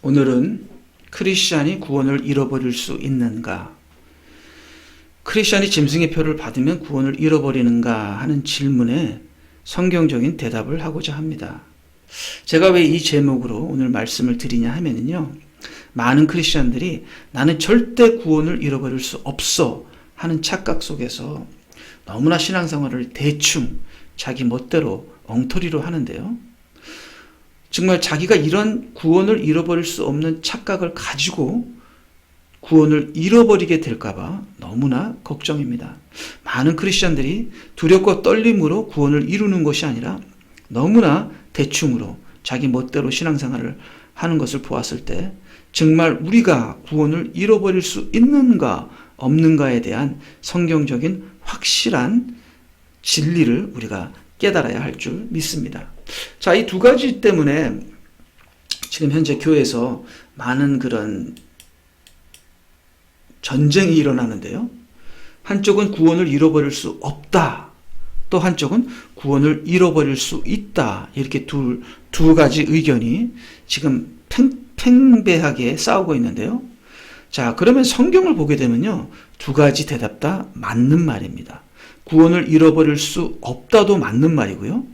오늘은 크리스찬이 구원을 잃어버릴 수 있는가? 크리스찬이 짐승의 표를 받으면 구원을 잃어버리는가 하는 질문에 성경적인 대답을 하고자 합니다. 제가 왜 이 제목으로 오늘 말씀을 드리냐 하면요, 많은 크리스찬들이 나는 절대 구원을 잃어버릴 수 없어 하는 착각 속에서 너무나 신앙생활을 대충 자기 멋대로 엉터리로 하는데요, 정말 자기가 이런 구원을 잃어버릴 수 없는 착각을 가지고 구원을 잃어버리게 될까봐 너무나 걱정입니다. 많은 크리스찬들이 두렵고 떨림으로 구원을 이루는 것이 아니라 너무나 대충으로 자기 멋대로 신앙생활을 하는 것을 보았을 때 정말 우리가 구원을 잃어버릴 수 있는가 없는가에 대한 성경적인 확실한 진리를 우리가 깨달아야 할 줄 믿습니다. 자, 이 두 가지 때문에 지금 현재 교회에서 많은 그런 전쟁이 일어나는데요. 한쪽은 구원을 잃어버릴 수 없다. 또 한쪽은 구원을 잃어버릴 수 있다. 이렇게 두 가지 의견이 지금 팽배하게 싸우고 있는데요. 자, 그러면 성경을 보게 되면요, 두 가지 대답 다 맞는 말입니다. 구원을 잃어버릴 수 없다도 맞는 말이고요,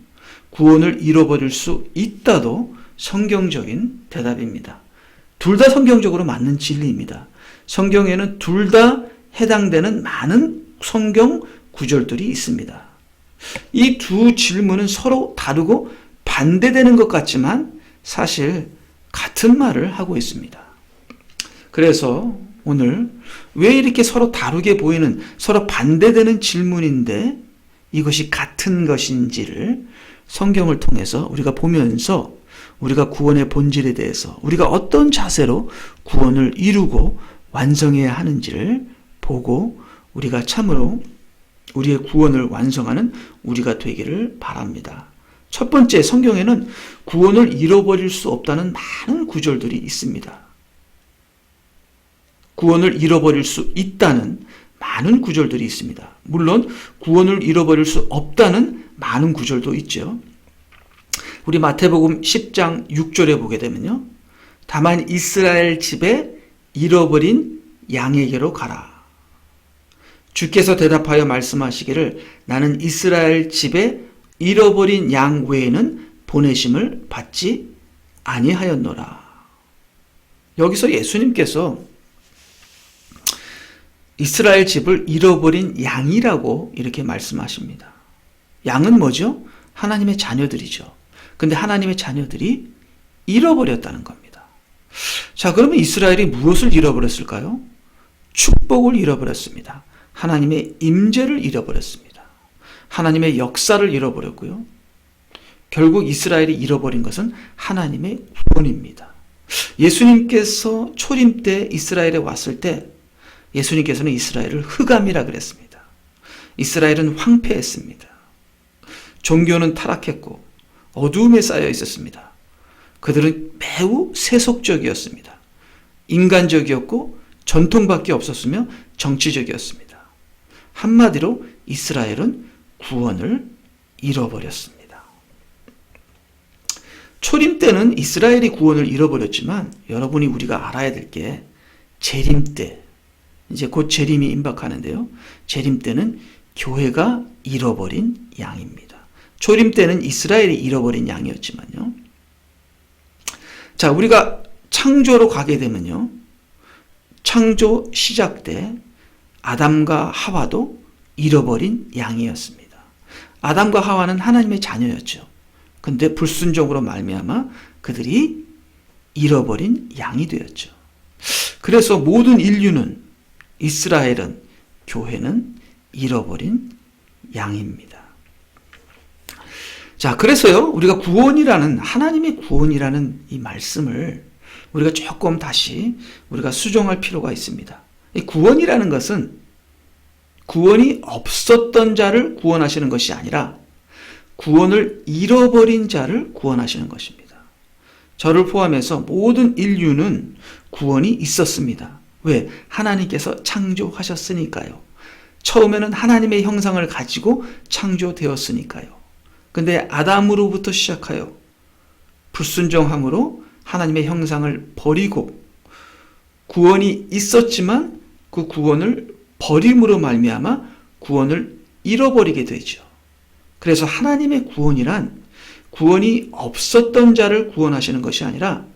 구원을 잃어버릴 수 있다도 성경적인 대답입니다. 둘 다 성경적으로 맞는 진리입니다. 성경에는 둘 다 해당되는 많은 성경 구절들이 있습니다. 이 두 질문은 서로 다르고 반대되는 것 같지만 사실 같은 말을 하고 있습니다. 그래서 오늘 왜 이렇게 서로 다르게 보이는, 서로 반대되는 질문인데 이것이 같은 것인지를 성경을 통해서 우리가 보면서 우리가 구원의 본질에 대해서 우리가 어떤 자세로 구원을 이루고 완성해야 하는지를 보고 우리가 참으로 우리의 구원을 완성하는 우리가 되기를 바랍니다. 첫 번째, 성경에는 구원을 잃어버릴 수 없다는 많은 구절들이 있습니다. 구원을 잃어버릴 수 있다는 많은 구절들이 있습니다. 물론 구원을 잃어버릴 수 없다는 많은 구절도 있죠. 우리 마태복음 10장 6절에 보게 되면요, 다만 이스라엘 집에 잃어버린 양에게로 가라. 주께서 대답하여 말씀하시기를 나는 이스라엘 집에 잃어버린 양 외에는 보내심을 받지 아니하였노라. 여기서 예수님께서 이스라엘 집을 잃어버린 양이라고 이렇게 말씀하십니다. 양은 뭐죠? 하나님의 자녀들이죠. 근데 하나님의 자녀들이 잃어버렸다는 겁니다. 자, 그러면 이스라엘이 무엇을 잃어버렸을까요? 축복을 잃어버렸습니다. 하나님의 임재를 잃어버렸습니다. 하나님의 역사를 잃어버렸고요. 결국 이스라엘이 잃어버린 것은 하나님의 구원입니다. 예수님께서 초림 때 이스라엘에 왔을 때 예수님께서는 이스라엘을 흑암이라 그랬습니다. 이스라엘은 황폐했습니다. 종교는 타락했고 어두움에 쌓여 있었습니다. 그들은 매우 세속적이었습니다. 인간적이었고 전통밖에 없었으며 정치적이었습니다. 한마디로 이스라엘은 구원을 잃어버렸습니다. 초림 때는 이스라엘이 구원을 잃어버렸지만 여러분이 우리가 알아야 될 게 재림 때, 이제 곧 재림이 임박하는데요, 재림 때는 교회가 잃어버린 양입니다. 초림 때는 이스라엘이 잃어버린 양이었지만요. 자, 우리가 창조로 가게 되면요, 창조 시작 때 아담과 하와도 잃어버린 양이었습니다. 아담과 하와는 하나님의 자녀였죠. 근데 불순종으로 말미암아 그들이 잃어버린 양이 되었죠. 그래서 모든 인류는, 이스라엘은, 교회는 잃어버린 양입니다. 자, 그래서요, 우리가 구원이라는, 하나님의 구원이라는 이 말씀을 우리가 조금 다시 우리가 수정할 필요가 있습니다. 이 구원이라는 것은 구원이 없었던 자를 구원하시는 것이 아니라 구원을 잃어버린 자를 구원하시는 것입니다. 저를 포함해서 모든 인류는 구원이 있었습니다. 왜? 하나님께서 창조하셨으니까요. 처음에는 하나님의 형상을 가지고 창조되었으니까요. 근데 아담으로부터 시작하여 불순종함으로 하나님의 형상을 버리고 구원이 있었지만 그 구원을 버림으로 말미암아 구원을 잃어버리게 되죠. 그래서 하나님의 구원이란 구원이 없었던 자를 구원하시는 것이 아니라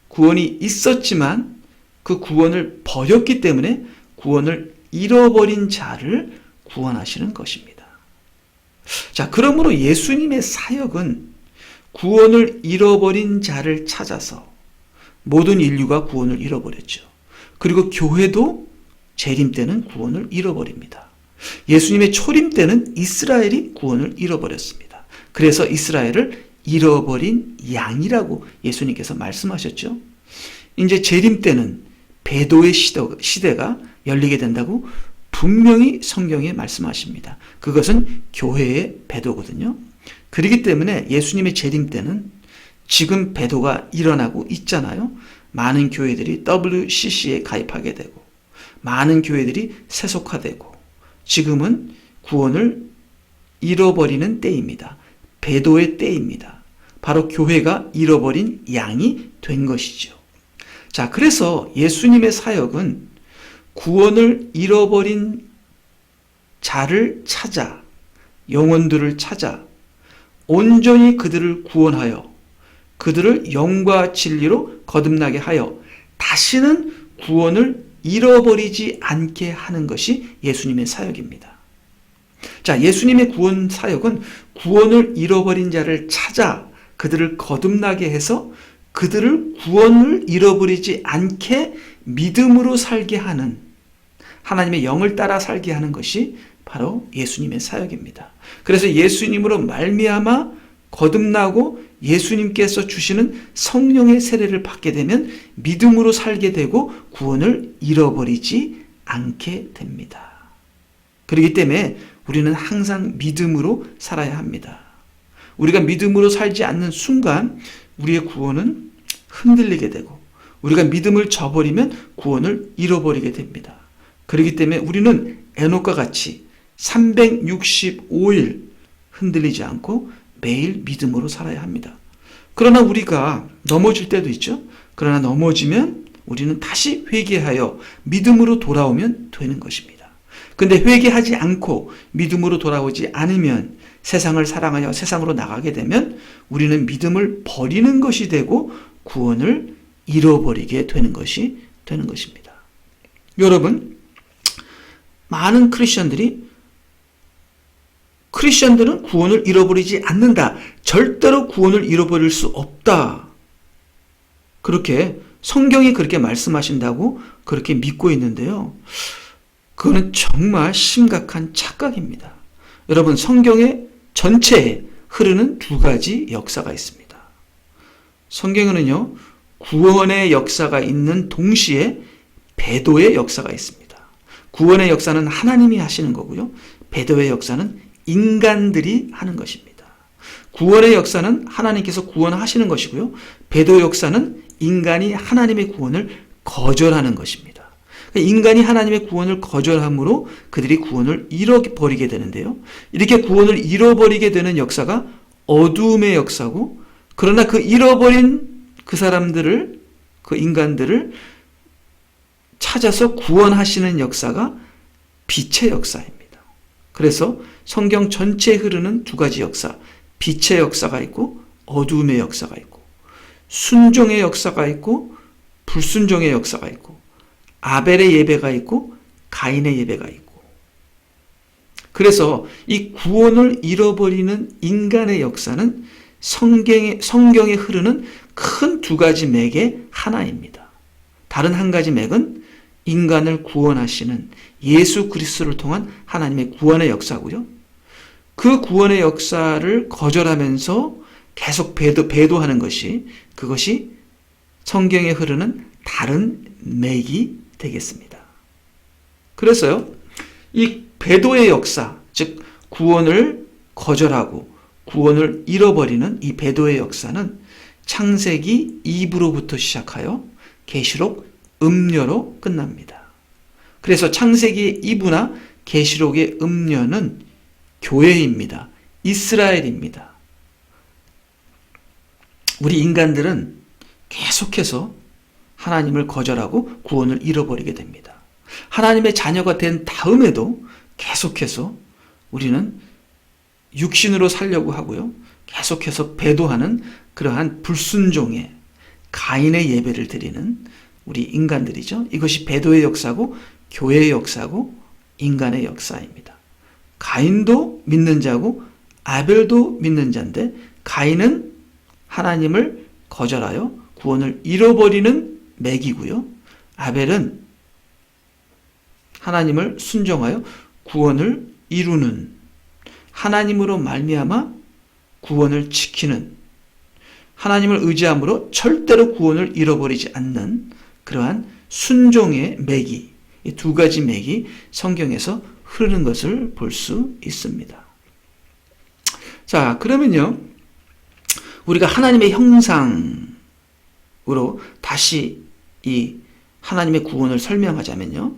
구원이 있었지만 그 구원을 버렸기 때문에 구원을 잃어버린 자를 구원하시는 것입니다. 자, 그러므로 예수님의 사역은 구원을 잃어버린 자를 찾아서 모든 인류가 구원을 잃어버렸죠. 그리고 교회도 재림 때는 구원을 잃어버립니다. 예수님의 초림 때는 이스라엘이 구원을 잃어버렸습니다. 그래서 이스라엘을 잃어버린 양이라고 예수님께서 말씀하셨죠. 이제 재림 때는 배도의 시대가 열리게 된다고 분명히 성경에 말씀하십니다. 그것은 교회의 배도거든요. 그렇기 때문에 예수님의 재림 때는 지금 배도가 일어나고 있잖아요. 많은 교회들이 WCC에 가입하게 되고 많은 교회들이 세속화되고 지금은 구원을 잃어버리는 때입니다. 배도의 때입니다. 바로 교회가 잃어버린 양이 된 것이죠. 자, 그래서 예수님의 사역은 구원을 잃어버린 자를 찾아, 영혼들을 찾아 온전히 그들을 구원하여 그들을 영과 진리로 거듭나게 하여 다시는 구원을 잃어버리지 않게 하는 것이 예수님의 사역입니다. 자, 예수님의 구원 사역은 구원을 잃어버린 자를 찾아 그들을 거듭나게 해서 그들을 구원을 잃어버리지 않게 믿음으로 살게 하는 하나님의 영을 따라 살게 하는 것이 바로 예수님의 사역입니다. 그래서 예수님으로 말미암아 거듭나고 예수님께서 주시는 성령의 세례를 받게 되면 믿음으로 살게 되고 구원을 잃어버리지 않게 됩니다. 그렇기 때문에 우리는 항상 믿음으로 살아야 합니다. 우리가 믿음으로 살지 않는 순간 우리의 구원은 흔들리게 되고 우리가 믿음을 저버리면 구원을 잃어버리게 됩니다. 그렇기 때문에 우리는 에녹과 같이 365일 흔들리지 않고 매일 믿음으로 살아야 합니다. 그러나 우리가 넘어질 때도 있죠. 그러나 넘어지면 우리는 다시 회개하여 믿음으로 돌아오면 되는 것입니다. 근데 회개하지 않고 믿음으로 돌아오지 않으면 세상을 사랑하여 세상으로 나가게 되면 우리는 믿음을 버리는 것이 되고 구원을 잃어버리게 되는 것입니다. 여러분, 많은 크리스천들은 구원을 잃어버리지 않는다. 절대로 구원을 잃어버릴 수 없다. 그렇게 성경이 그렇게 말씀하신다고 그렇게 믿고 있는데요. 그거는 정말 심각한 착각입니다. 여러분, 성경의 전체에 흐르는 두 가지 역사가 있습니다. 성경에는요, 구원의 역사가 있는 동시에 배도의 역사가 있습니다. 구원의 역사는 하나님이 하시는 거고요. 배도의 역사는 인간들이 하는 것입니다. 구원의 역사는 하나님께서 구원하시는 것이고요. 배도의 역사는 인간이 하나님의 구원을 거절하는 것입니다. 인간이 하나님의 구원을 거절함으로 그들이 구원을 잃어버리게 되는데요. 이렇게 구원을 잃어버리게 되는 역사가 어두움의 역사고, 그러나 그 잃어버린 그 사람들을, 그 인간들을 찾아서 구원하시는 역사가 빛의 역사입니다. 그래서 성경 전체에 흐르는 두 가지 역사, 빛의 역사가 있고 어두움의 역사가 있고, 순종의 역사가 있고 불순종의 역사가 있고, 아벨의 예배가 있고 가인의 예배가 있고. 그래서 이 구원을 잃어버리는 인간의 역사는 성경에 흐르는 큰 두 가지 맥의 하나입니다. 다른 한 가지 맥은 인간을 구원하시는 예수 그리스도를 통한 하나님의 구원의 역사고요. 그 구원의 역사를 거절하면서 계속 배도하는 그것이 성경에 흐르는 다른 맥이 되겠습니다. 그래서요, 이 배도의 역사, 즉 구원을 거절하고 구원을 잃어버리는 이 배도의 역사는 창세기 2부로부터 시작하여 계시록 음녀로 끝납니다. 그래서 창세기 2부나 계시록의 음녀는 교회입니다. 이스라엘입니다. 우리 인간들은 계속해서 하나님을 거절하고 구원을 잃어버리게 됩니다. 하나님의 자녀가 된 다음에도 계속해서 우리는 육신으로 살려고 하고요. 계속해서 배도하는 그러한 불순종의 가인의 예배를 드리는 우리 인간들이죠. 이것이 배도의 역사고 교회의 역사고 인간의 역사입니다. 가인도 믿는 자고 아벨도 믿는 자인데 가인은 하나님을 거절하여 구원을 잃어버리는 맥이고요. 아벨은 하나님을 순종하여 구원을 이루는, 하나님으로 말미암아 구원을 지키는, 하나님을 의지함으로 절대로 구원을 잃어버리지 않는 그러한 순종의 맥이, 이 두 가지 맥이 성경에서 흐르는 것을 볼 수 있습니다. 자, 그러면요, 우리가 하나님의 형상으로 다시 이 하나님의 구원을 설명하자면요,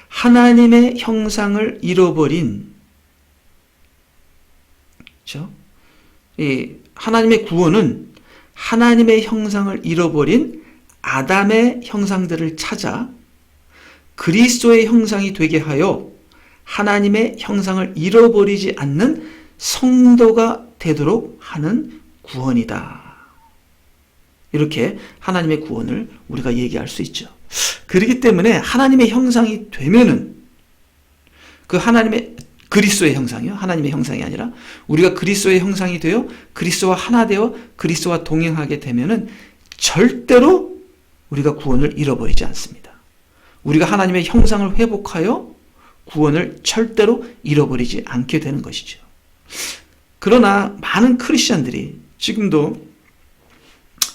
하나님의 형상을 잃어버린, 그렇죠? 이 하나님의 구원은 하나님의 형상을 잃어버린 아담의 형상들을 찾아 그리스도의 형상이 되게 하여 하나님의 형상을 잃어버리지 않는 성도가 되도록 하는 구원이다. 이렇게 하나님의 구원을 우리가 얘기할 수 있죠. 그렇기 때문에 하나님의 형상이 되면은 그 하나님의 그리스도의 형상이요. 하나님의 형상이 아니라 우리가 그리스도의 형상이 되어 그리스도와 하나 되어 그리스도와 동행하게 되면은 절대로 우리가 구원을 잃어버리지 않습니다. 우리가 하나님의 형상을 회복하여 구원을 절대로 잃어버리지 않게 되는 것이죠. 그러나 많은 크리스천들이, 지금도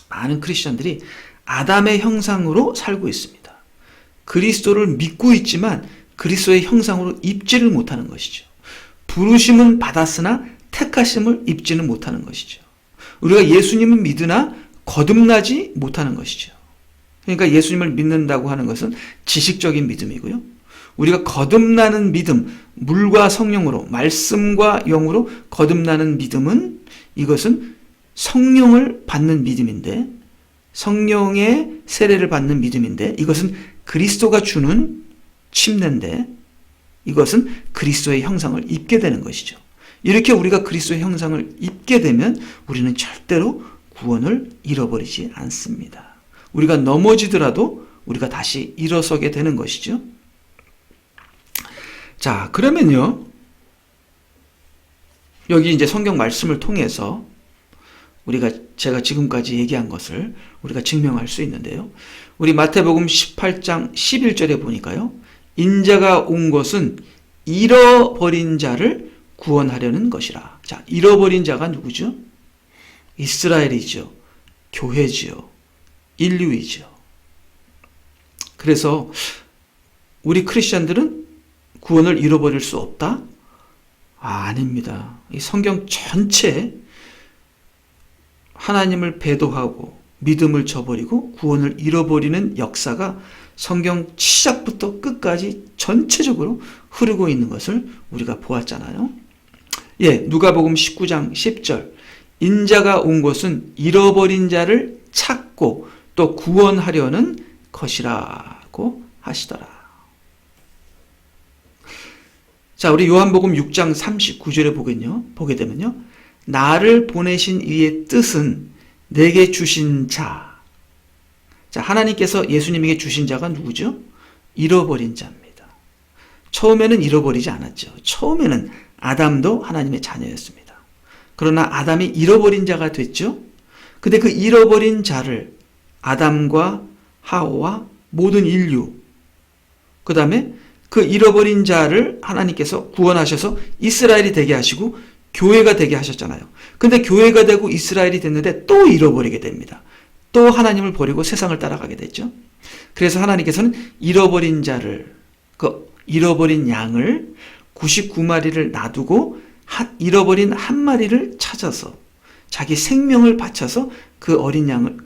많은 크리스천들이 아담의 형상으로 살고 있습니다. 그리스도를 믿고 있지만 그리스도의 형상으로 입지를 못하는 것이죠. 부르심은 받았으나 택하심을 입지는 못하는 것이죠. 우리가 예수님은 믿으나 거듭나지 못하는 것이죠. 그러니까 예수님을 믿는다고 하는 것은 지식적인 믿음이고요. 우리가 거듭나는 믿음, 물과 성령으로, 말씀과 영으로 거듭나는 믿음은, 이것은 성령을 받는 믿음인데, 성령의 세례를 받는 믿음인데, 이것은 그리스도가 주는 침례인데, 이것은 그리스도의 형상을 입게 되는 것이죠. 이렇게 우리가 그리스도의 형상을 입게 되면 우리는 절대로 구원을 잃어버리지 않습니다. 우리가 넘어지더라도 우리가 다시 일어서게 되는 것이죠. 자, 그러면요, 여기 이제 성경 말씀을 통해서 제가 지금까지 얘기한 것을 우리가 증명할 수 있는데요. 우리 마태복음 18장 11절에 보니까요, 인자가 온 것은 잃어버린 자를 구원하려는 것이라. 자, 잃어버린 자가 누구죠? 이스라엘이죠. 교회지요. 인류이죠. 그래서 우리 크리스천들은 구원을 잃어버릴 수 없다? 아닙니다. 이 성경 전체 하나님을 배도하고 믿음을 저버리고 구원을 잃어버리는 역사가 성경 시작부터 끝까지 전체적으로 흐르고 있는 것을 우리가 보았잖아요. 예, 누가복음 19장 10절. 인자가 온 것은 잃어버린 자를 찾고 또 구원하려는 것이라고 하시더라. 자, 우리 요한복음 6장 39절에 보게 되면요, 나를 보내신 이의 뜻은 내게 주신 자. 자, 하나님께서 예수님에게 주신 자가 누구죠? 잃어버린 자입니다. 처음에는 잃어버리지 않았죠. 처음에는 아담도 하나님의 자녀였습니다. 그러나 아담이 잃어버린 자가 됐죠. 근데 그 잃어버린 자를 아담과 하와와 모든 인류, 그 다음에 그 잃어버린 자를 하나님께서 구원하셔서 이스라엘이 되게 하시고 교회가 되게 하셨잖아요. 근데 교회가 되고 이스라엘이 됐는데 또 잃어버리게 됩니다. 또 하나님을 버리고 세상을 따라가게 됐죠. 그래서 하나님께서는 잃어버린 자를, 그 잃어버린 양을 99마리를 놔두고 잃어버린 한 마리를 찾아서 자기 생명을 바쳐서 그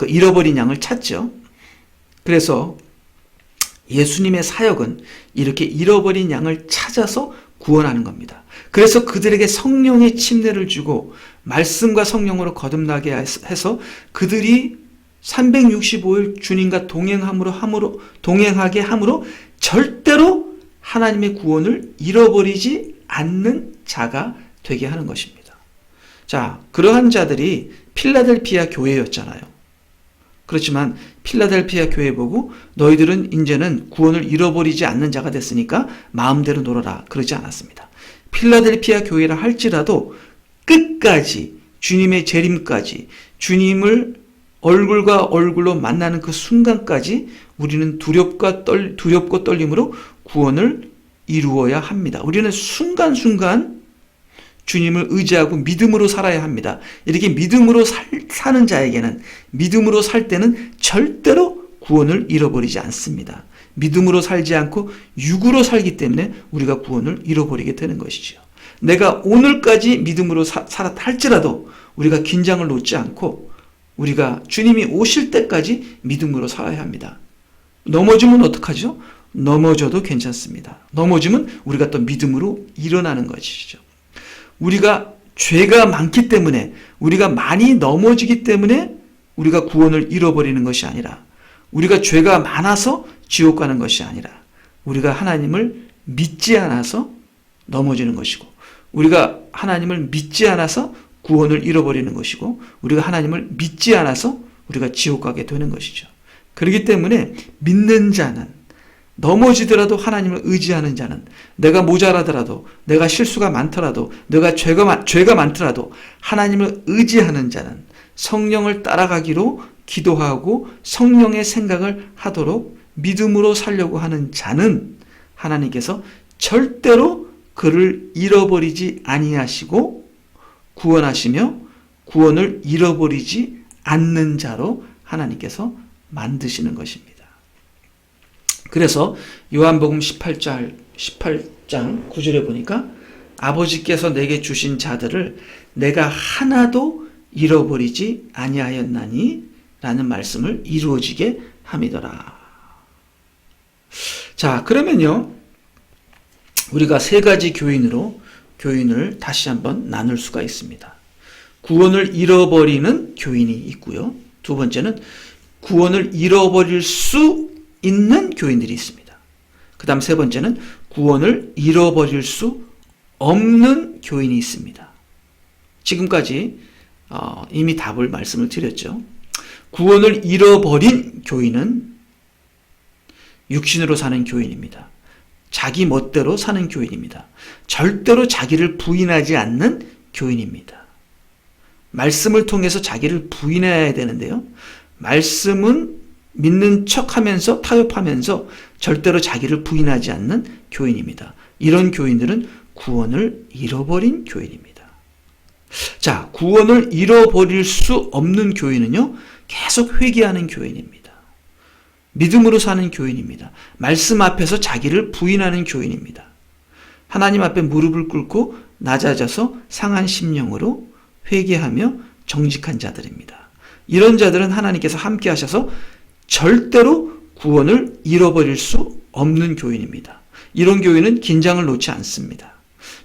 잃어버린 양을 찾죠. 그래서 예수님의 사역은 이렇게 잃어버린 양을 찾아서 구원하는 겁니다. 그래서 그들에게 성령의 침례를 주고 말씀과 성령으로 거듭나게 해서 그들이 365일 주님과 동행하게 함으로 절대로 하나님의 구원을 잃어버리지 않는 자가 되게 하는 것입니다. 자, 그러한 자들이 필라델피아 교회였잖아요. 그렇지만 필라델피아 교회 보고 너희들은 이제는 구원을 잃어버리지 않는 자가 됐으니까 마음대로 놀아라, 그러지 않았습니다. 필라델피아 교회라 할지라도 끝까지 주님의 재림까지, 주님을 얼굴과 얼굴로 만나는 그 순간까지 우리는 두렵고 떨림으로 구원을 이루어야 합니다. 우리는 순간순간 주님을 의지하고 믿음으로 살아야 합니다. 이렇게 믿음으로 사는 자에게는, 믿음으로 살 때는 절대로 구원을 잃어버리지 않습니다. 믿음으로 살지 않고 육으로 살기 때문에 우리가 구원을 잃어버리게 되는 것이죠. 내가 오늘까지 믿음으로 살았다 할지라도 우리가 긴장을 놓지 않고 우리가 주님이 오실 때까지 믿음으로 살아야 합니다. 넘어지면 어떡하죠? 넘어져도 괜찮습니다. 넘어지면 우리가 또 믿음으로 일어나는 것이죠. 우리가 죄가 많기 때문에, 우리가 많이 넘어지기 때문에 우리가 구원을 잃어버리는 것이 아니라, 우리가 죄가 많아서 지옥 가는 것이 아니라, 우리가 하나님을 믿지 않아서 넘어지는 것이고, 우리가 하나님을 믿지 않아서 구원을 잃어버리는 것이고, 우리가 하나님을 믿지 않아서 우리가 지옥 가게 되는 것이죠. 그렇기 때문에 믿는 자는, 넘어지더라도 하나님을 의지하는 자는, 내가 모자라더라도, 내가 실수가 많더라도, 내가 죄가 많더라도 하나님을 의지하는 자는 성령을 따라가기로 기도하고 성령의 생각을 하도록 믿음으로 살려고 하는 자는 하나님께서 절대로 그를 잃어버리지 아니하시고 구원하시며 구원을 잃어버리지 않는 자로 하나님께서 만드시는 것입니다. 그래서 요한복음 18장 9절에 보니까 아버지께서 내게 주신 자들을 내가 하나도 잃어버리지 아니하였나니 라는 말씀을 이루어지게 함이더라. 자, 그러면요, 우리가 세 가지 교인을 다시 한번 나눌 수가 있습니다. 구원을 잃어버리는 교인이 있고요. 두 번째는 구원을 잃어버릴 수 있는 교인들이 있습니다. 그 다음 세 번째는 구원을 잃어버릴 수 없는 교인이 있습니다. 지금까지 이미 답을 말씀을 드렸죠. 구원을 잃어버린 교인은 육신으로 사는 교인입니다. 자기 멋대로 사는 교인입니다. 절대로 자기를 부인하지 않는 교인입니다. 말씀을 통해서 자기를 부인해야 되는데요. 말씀은 믿는 척하면서 타협하면서 절대로 자기를 부인하지 않는 교인입니다. 이런 교인들은 구원을 잃어버린 교인입니다. 자, 구원을 잃어버릴 수 없는 교인은요, 계속 회개하는 교인입니다. 믿음으로 사는 교인입니다. 말씀 앞에서 자기를 부인하는 교인입니다. 하나님 앞에 무릎을 꿇고 낮아져서 상한 심령으로 회개하며 정직한 자들입니다. 이런 자들은 하나님께서 함께 하셔서 절대로 구원을 잃어버릴 수 없는 교인입니다. 이런 교인은 긴장을 놓지 않습니다.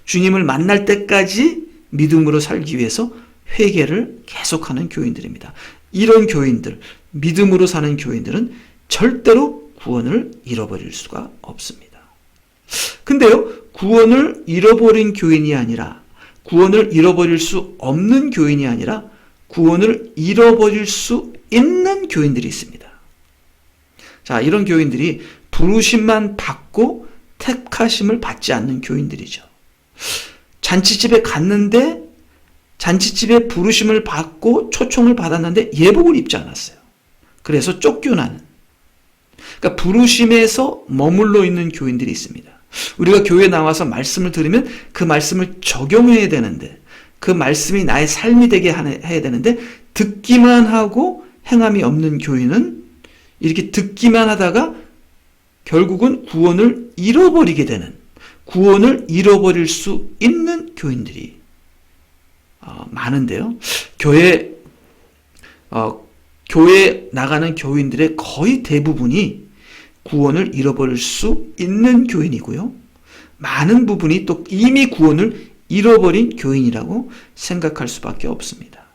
주님을 만날 때까지 믿음으로 살기 위해서 회개를 계속하는 교인들입니다. 이런 교인들, 믿음으로 사는 교인들은 절대로 구원을 잃어버릴 수가 없습니다. 근데요, 구원을 잃어버린 교인이 아니라, 구원을 잃어버릴 수 없는 교인이 아니라 구원을 잃어버릴 수 있는 교인들이 있습니다. 자, 이런 교인들이 부르심만 받고 택하심을 받지 않는 교인들이죠. 잔치집에 갔는데 잔치집에 부르심을 받고 초청을 받았는데 예복을 입지 않았어요. 그래서 쫓겨나는, 그러니까 부르심에서 머물러 있는 교인들이 있습니다. 우리가 교회에 나와서 말씀을 들으면 그 말씀을 적용해야 되는데, 그 말씀이 나의 삶이 되게 해야 되는데 듣기만 하고 행함이 없는 교인은 이렇게 듣기만 하다가 결국은 구원을 잃어버리게 되는, 구원을 잃어버릴 수 있는 교인들이 많은데요. 교회 나가는 교인들의 거의 대부분이 구원을 잃어버릴 수 있는 교인이고요. 많은 부분이 또 이미 구원을 잃어버린 교인이라고 생각할 수밖에 없습니다.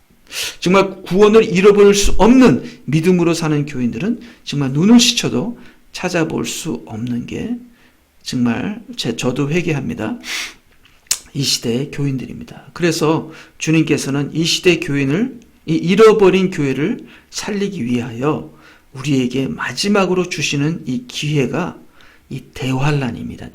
정말 구원을 잃어버릴 수 없는 믿음으로 사는 교인들은 정말 눈을 스쳐도 찾아볼 수 없는 게 정말 저도 회개합니다. 이 시대의 교인들입니다. 그래서 주님께서는 이 시대 교인을, 이 잃어버린 교회를 살리기 위하여 우리에게 마지막으로 주시는 이 기회가 이 대환란입니다.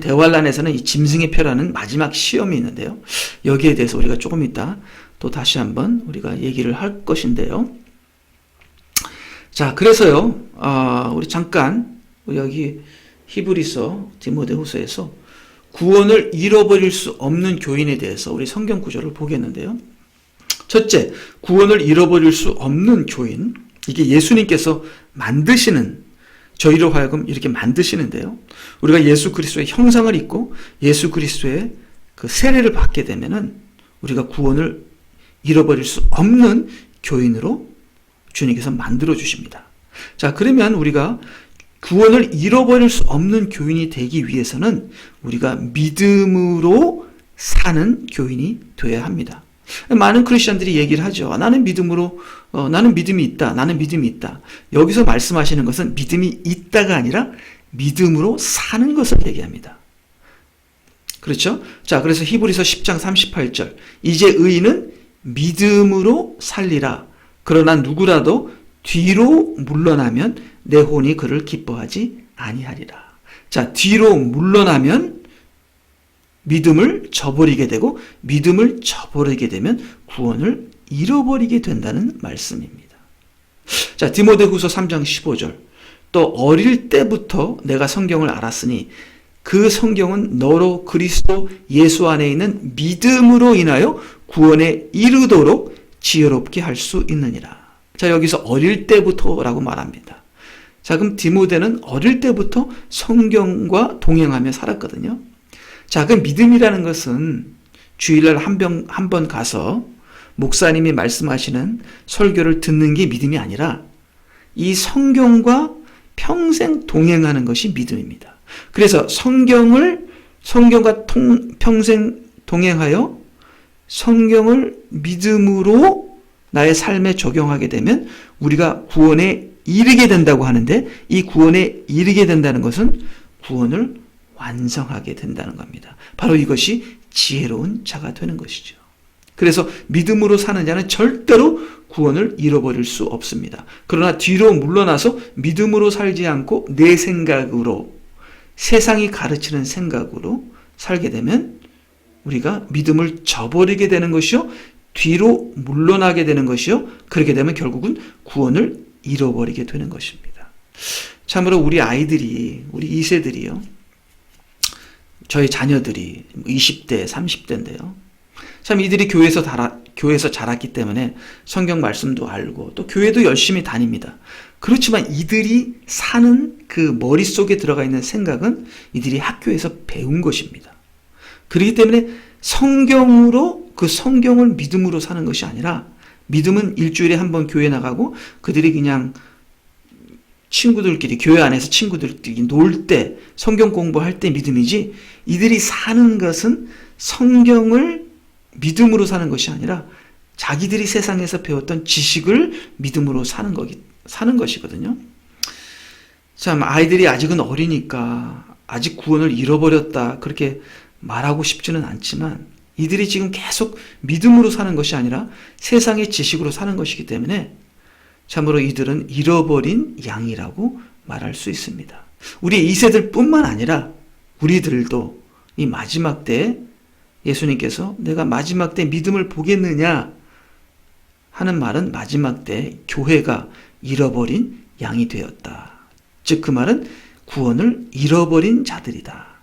대환란에서는 이 짐승의 표라는 마지막 시험이 있는데요. 여기에 대해서 우리가 조금 이따 또 다시 한번 우리가 얘기를 할 것인데요. 자, 그래서요, 우리 잠깐 여기 히브리서 디모데후서에서 구원을 잃어버릴 수 없는 교인에 대해서 우리 성경 구절을 보겠는데요. 첫째, 구원을 잃어버릴 수 없는 교인. 이게 예수님께서 만드시는, 저희로 하여금 이렇게 만드시는데요. 우리가 예수 그리스도의 형상을 입고 예수 그리스도의 그 세례를 받게 되면은 우리가 구원을 잃어버릴 수 없는 교인으로 주님께서 만들어 주십니다. 자, 그러면 우리가 구원을 잃어버릴 수 없는 교인이 되기 위해서는 우리가 믿음으로 사는 교인이 되어야 합니다. 많은 크리스천들이 얘기를 하죠. 나는 믿음으로, 나는 믿음이 있다. 나는 믿음이 있다. 여기서 말씀하시는 것은 믿음이 있다가 아니라 믿음으로 사는 것을 얘기합니다. 그렇죠? 자, 그래서 히브리서 10장 38절. 이제 의인은 믿음으로 살리라. 그러나 누구라도 뒤로 물러나면 내 혼이 그를 기뻐하지 아니하리라. 자, 뒤로 물러나면 믿음을 저버리게 되고 믿음을 저버리게 되면 구원을 잃어버리게 된다는 말씀입니다. 자, 디모데후서 3장 15절. 또 어릴 때부터 내가 성경을 알았으니 그 성경은 너로 그리스도 예수 안에 있는 믿음으로 인하여 구원에 이르도록 지혜롭게 할 수 있느니라. 자, 여기서 어릴 때부터라고 말합니다. 자, 그럼 디모데는 어릴 때부터 성경과 동행하며 살았거든요. 자, 그 믿음이라는 것은 주일날 한 번 가서 목사님이 말씀하시는 설교를 듣는 게 믿음이 아니라 이 성경과 평생 동행하는 것이 믿음입니다. 그래서 성경과 평생 동행하여 성경을 믿음으로 나의 삶에 적용하게 되면 우리가 구원에 이르게 된다고 하는데, 이 구원에 이르게 된다는 것은 구원을 완성하게 된다는 겁니다. 바로 이것이 지혜로운 자가 되는 것이죠. 그래서 믿음으로 사는 자는 절대로 구원을 잃어버릴 수 없습니다. 그러나 뒤로 물러나서 믿음으로 살지 않고 내 생각으로, 세상이 가르치는 생각으로 살게 되면 우리가 믿음을 저버리게 되는 것이요, 뒤로 물러나게 되는 것이요, 그렇게 되면 결국은 구원을 잃어버리게 되는 것입니다. 참으로 우리 아이들이, 우리 2세들이요, 저희 자녀들이 20대, 30대인데요. 참 이들이 교회에서 자랐기 때문에 성경 말씀도 알고 또 교회도 열심히 다닙니다. 그렇지만 이들이 사는 그 머릿속에 들어가 있는 생각은 이들이 학교에서 배운 것입니다. 그렇기 때문에 그 성경을 믿음으로 사는 것이 아니라, 믿음은 일주일에 한 번 교회 나가고 그들이 그냥 친구들끼리, 교회 안에서 친구들끼리 놀 때, 성경 공부할 때 믿음이지, 이들이 사는 것은 성경을 믿음으로 사는 것이 아니라 자기들이 세상에서 배웠던 지식을 믿음으로 사는 것이거든요. 참 아이들이 아직은 어리니까 아직 구원을 잃어버렸다 그렇게 말하고 싶지는 않지만, 이들이 지금 계속 믿음으로 사는 것이 아니라 세상의 지식으로 사는 것이기 때문에 참으로 이들은 잃어버린 양이라고 말할 수 있습니다. 우리 2세들 뿐만 아니라 우리들도 이 마지막 때에 예수님께서 내가 마지막 때 믿음을 보겠느냐 하는 말은 마지막 때 교회가 잃어버린 양이 되었다. 즉 그 말은 구원을 잃어버린 자들이다.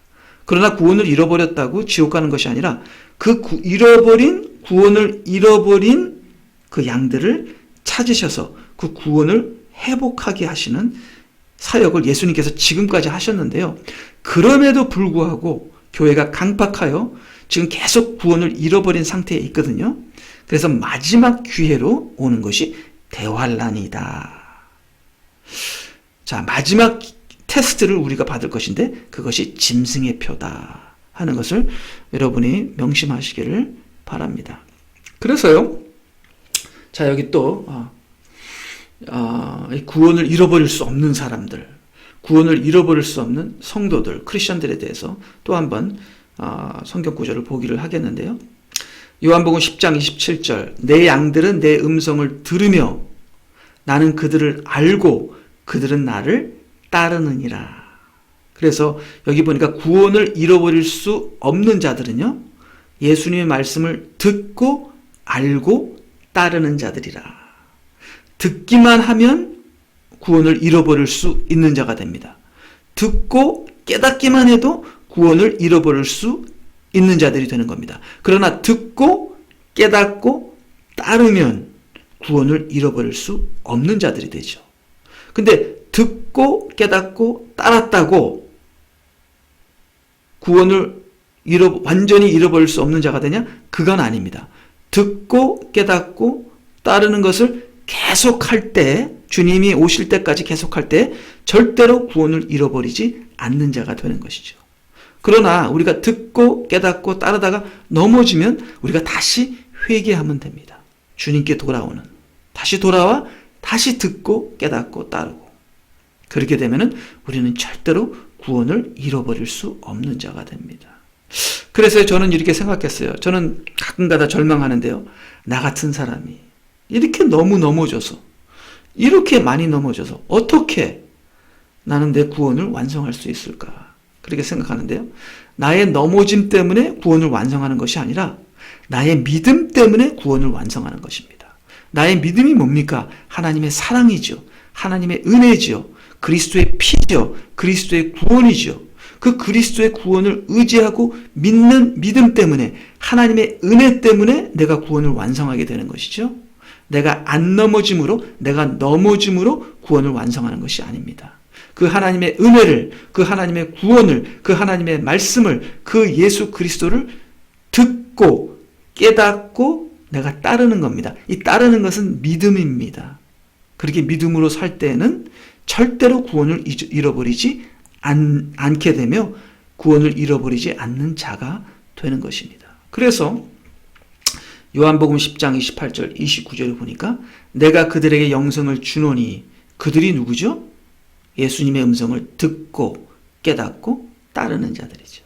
그러나 구원을 잃어버렸다고 지옥 가는 것이 아니라 그 구원을 잃어버린 그 양들을 찾으셔서 그 구원을 회복하게 하시는 사역을 예수님께서 지금까지 하셨는데요. 그럼에도 불구하고 교회가 강팍하여 지금 계속 구원을 잃어버린 상태에 있거든요. 그래서 마지막 기회로 오는 것이 대환란이다. 자, 마지막 테스트를 우리가 받을 것인데 그것이 짐승의 표다 하는 것을 여러분이 명심하시기를 바랍니다. 그래서요. 자, 여기 또 구원을 잃어버릴 수 없는 사람들, 구원을 잃어버릴 수 없는 성도들, 크리스천들에 대해서 또 한번 성경 구절을 보기를 하겠는데요. 요한복음 10장 27절, 내 양들은 내 음성을 들으며 나는 그들을 알고 그들은 나를 따르느니라. 그래서 여기 보니까 구원을 잃어버릴 수 없는 자들은요, 예수님의 말씀을 듣고 알고 따르는 자들이라. 듣기만 하면 구원을 잃어버릴 수 있는 자가 됩니다. 듣고 깨닫기만 해도 구원을 잃어버릴 수 있는 자들이 되는 겁니다. 그러나 듣고 깨닫고 따르면 구원을 잃어버릴 수 없는 자들이 되죠. 근데 듣고 깨닫고 따랐다고 구원을 완전히 잃어버릴 수 없는 자가 되냐? 그건 아닙니다. 듣고 깨닫고 따르는 것을 계속할 때, 주님이 오실 때까지 계속할 때 절대로 구원을 잃어버리지 않는 자가 되는 것이죠. 그러나 우리가 듣고 깨닫고 따르다가 넘어지면 우리가 다시 회개하면 됩니다. 주님께 돌아오는, 다시 돌아와 다시 듣고 깨닫고 따르고, 그렇게 되면은 우리는 절대로 구원을 잃어버릴 수 없는 자가 됩니다. 그래서 저는 이렇게 생각했어요. 저는 가끔가다 절망하는데요. 나 같은 사람이 이렇게 너무 넘어져서, 이렇게 많이 넘어져서 어떻게 나는 내 구원을 완성할 수 있을까? 그렇게 생각하는데요. 나의 넘어짐 때문에 구원을 완성하는 것이 아니라 나의 믿음 때문에 구원을 완성하는 것입니다. 나의 믿음이 뭡니까? 하나님의 사랑이죠. 하나님의 은혜지요. 그리스도의 피죠. 그리스도의 구원이죠. 그 그리스도의 구원을 의지하고 믿는 믿음 때문에, 하나님의 은혜 때문에 내가 구원을 완성하게 되는 것이죠. 내가 안 넘어짐으로, 내가 넘어짐으로 구원을 완성하는 것이 아닙니다. 그 하나님의 은혜를, 그 하나님의 구원을, 그 하나님의 말씀을, 그 예수 그리스도를 듣고 깨닫고 내가 따르는 겁니다. 이 따르는 것은 믿음입니다. 그렇게 믿음으로 살 때는 절대로 구원을 잃어버리지 않게 되며 구원을 잃어버리지 않는 자가 되는 것입니다. 그래서 요한복음 10장 28절 29절을 보니까 내가 그들에게 영생을 주노니, 그들이 누구죠? 예수님의 음성을 듣고 깨닫고 따르는 자들이죠.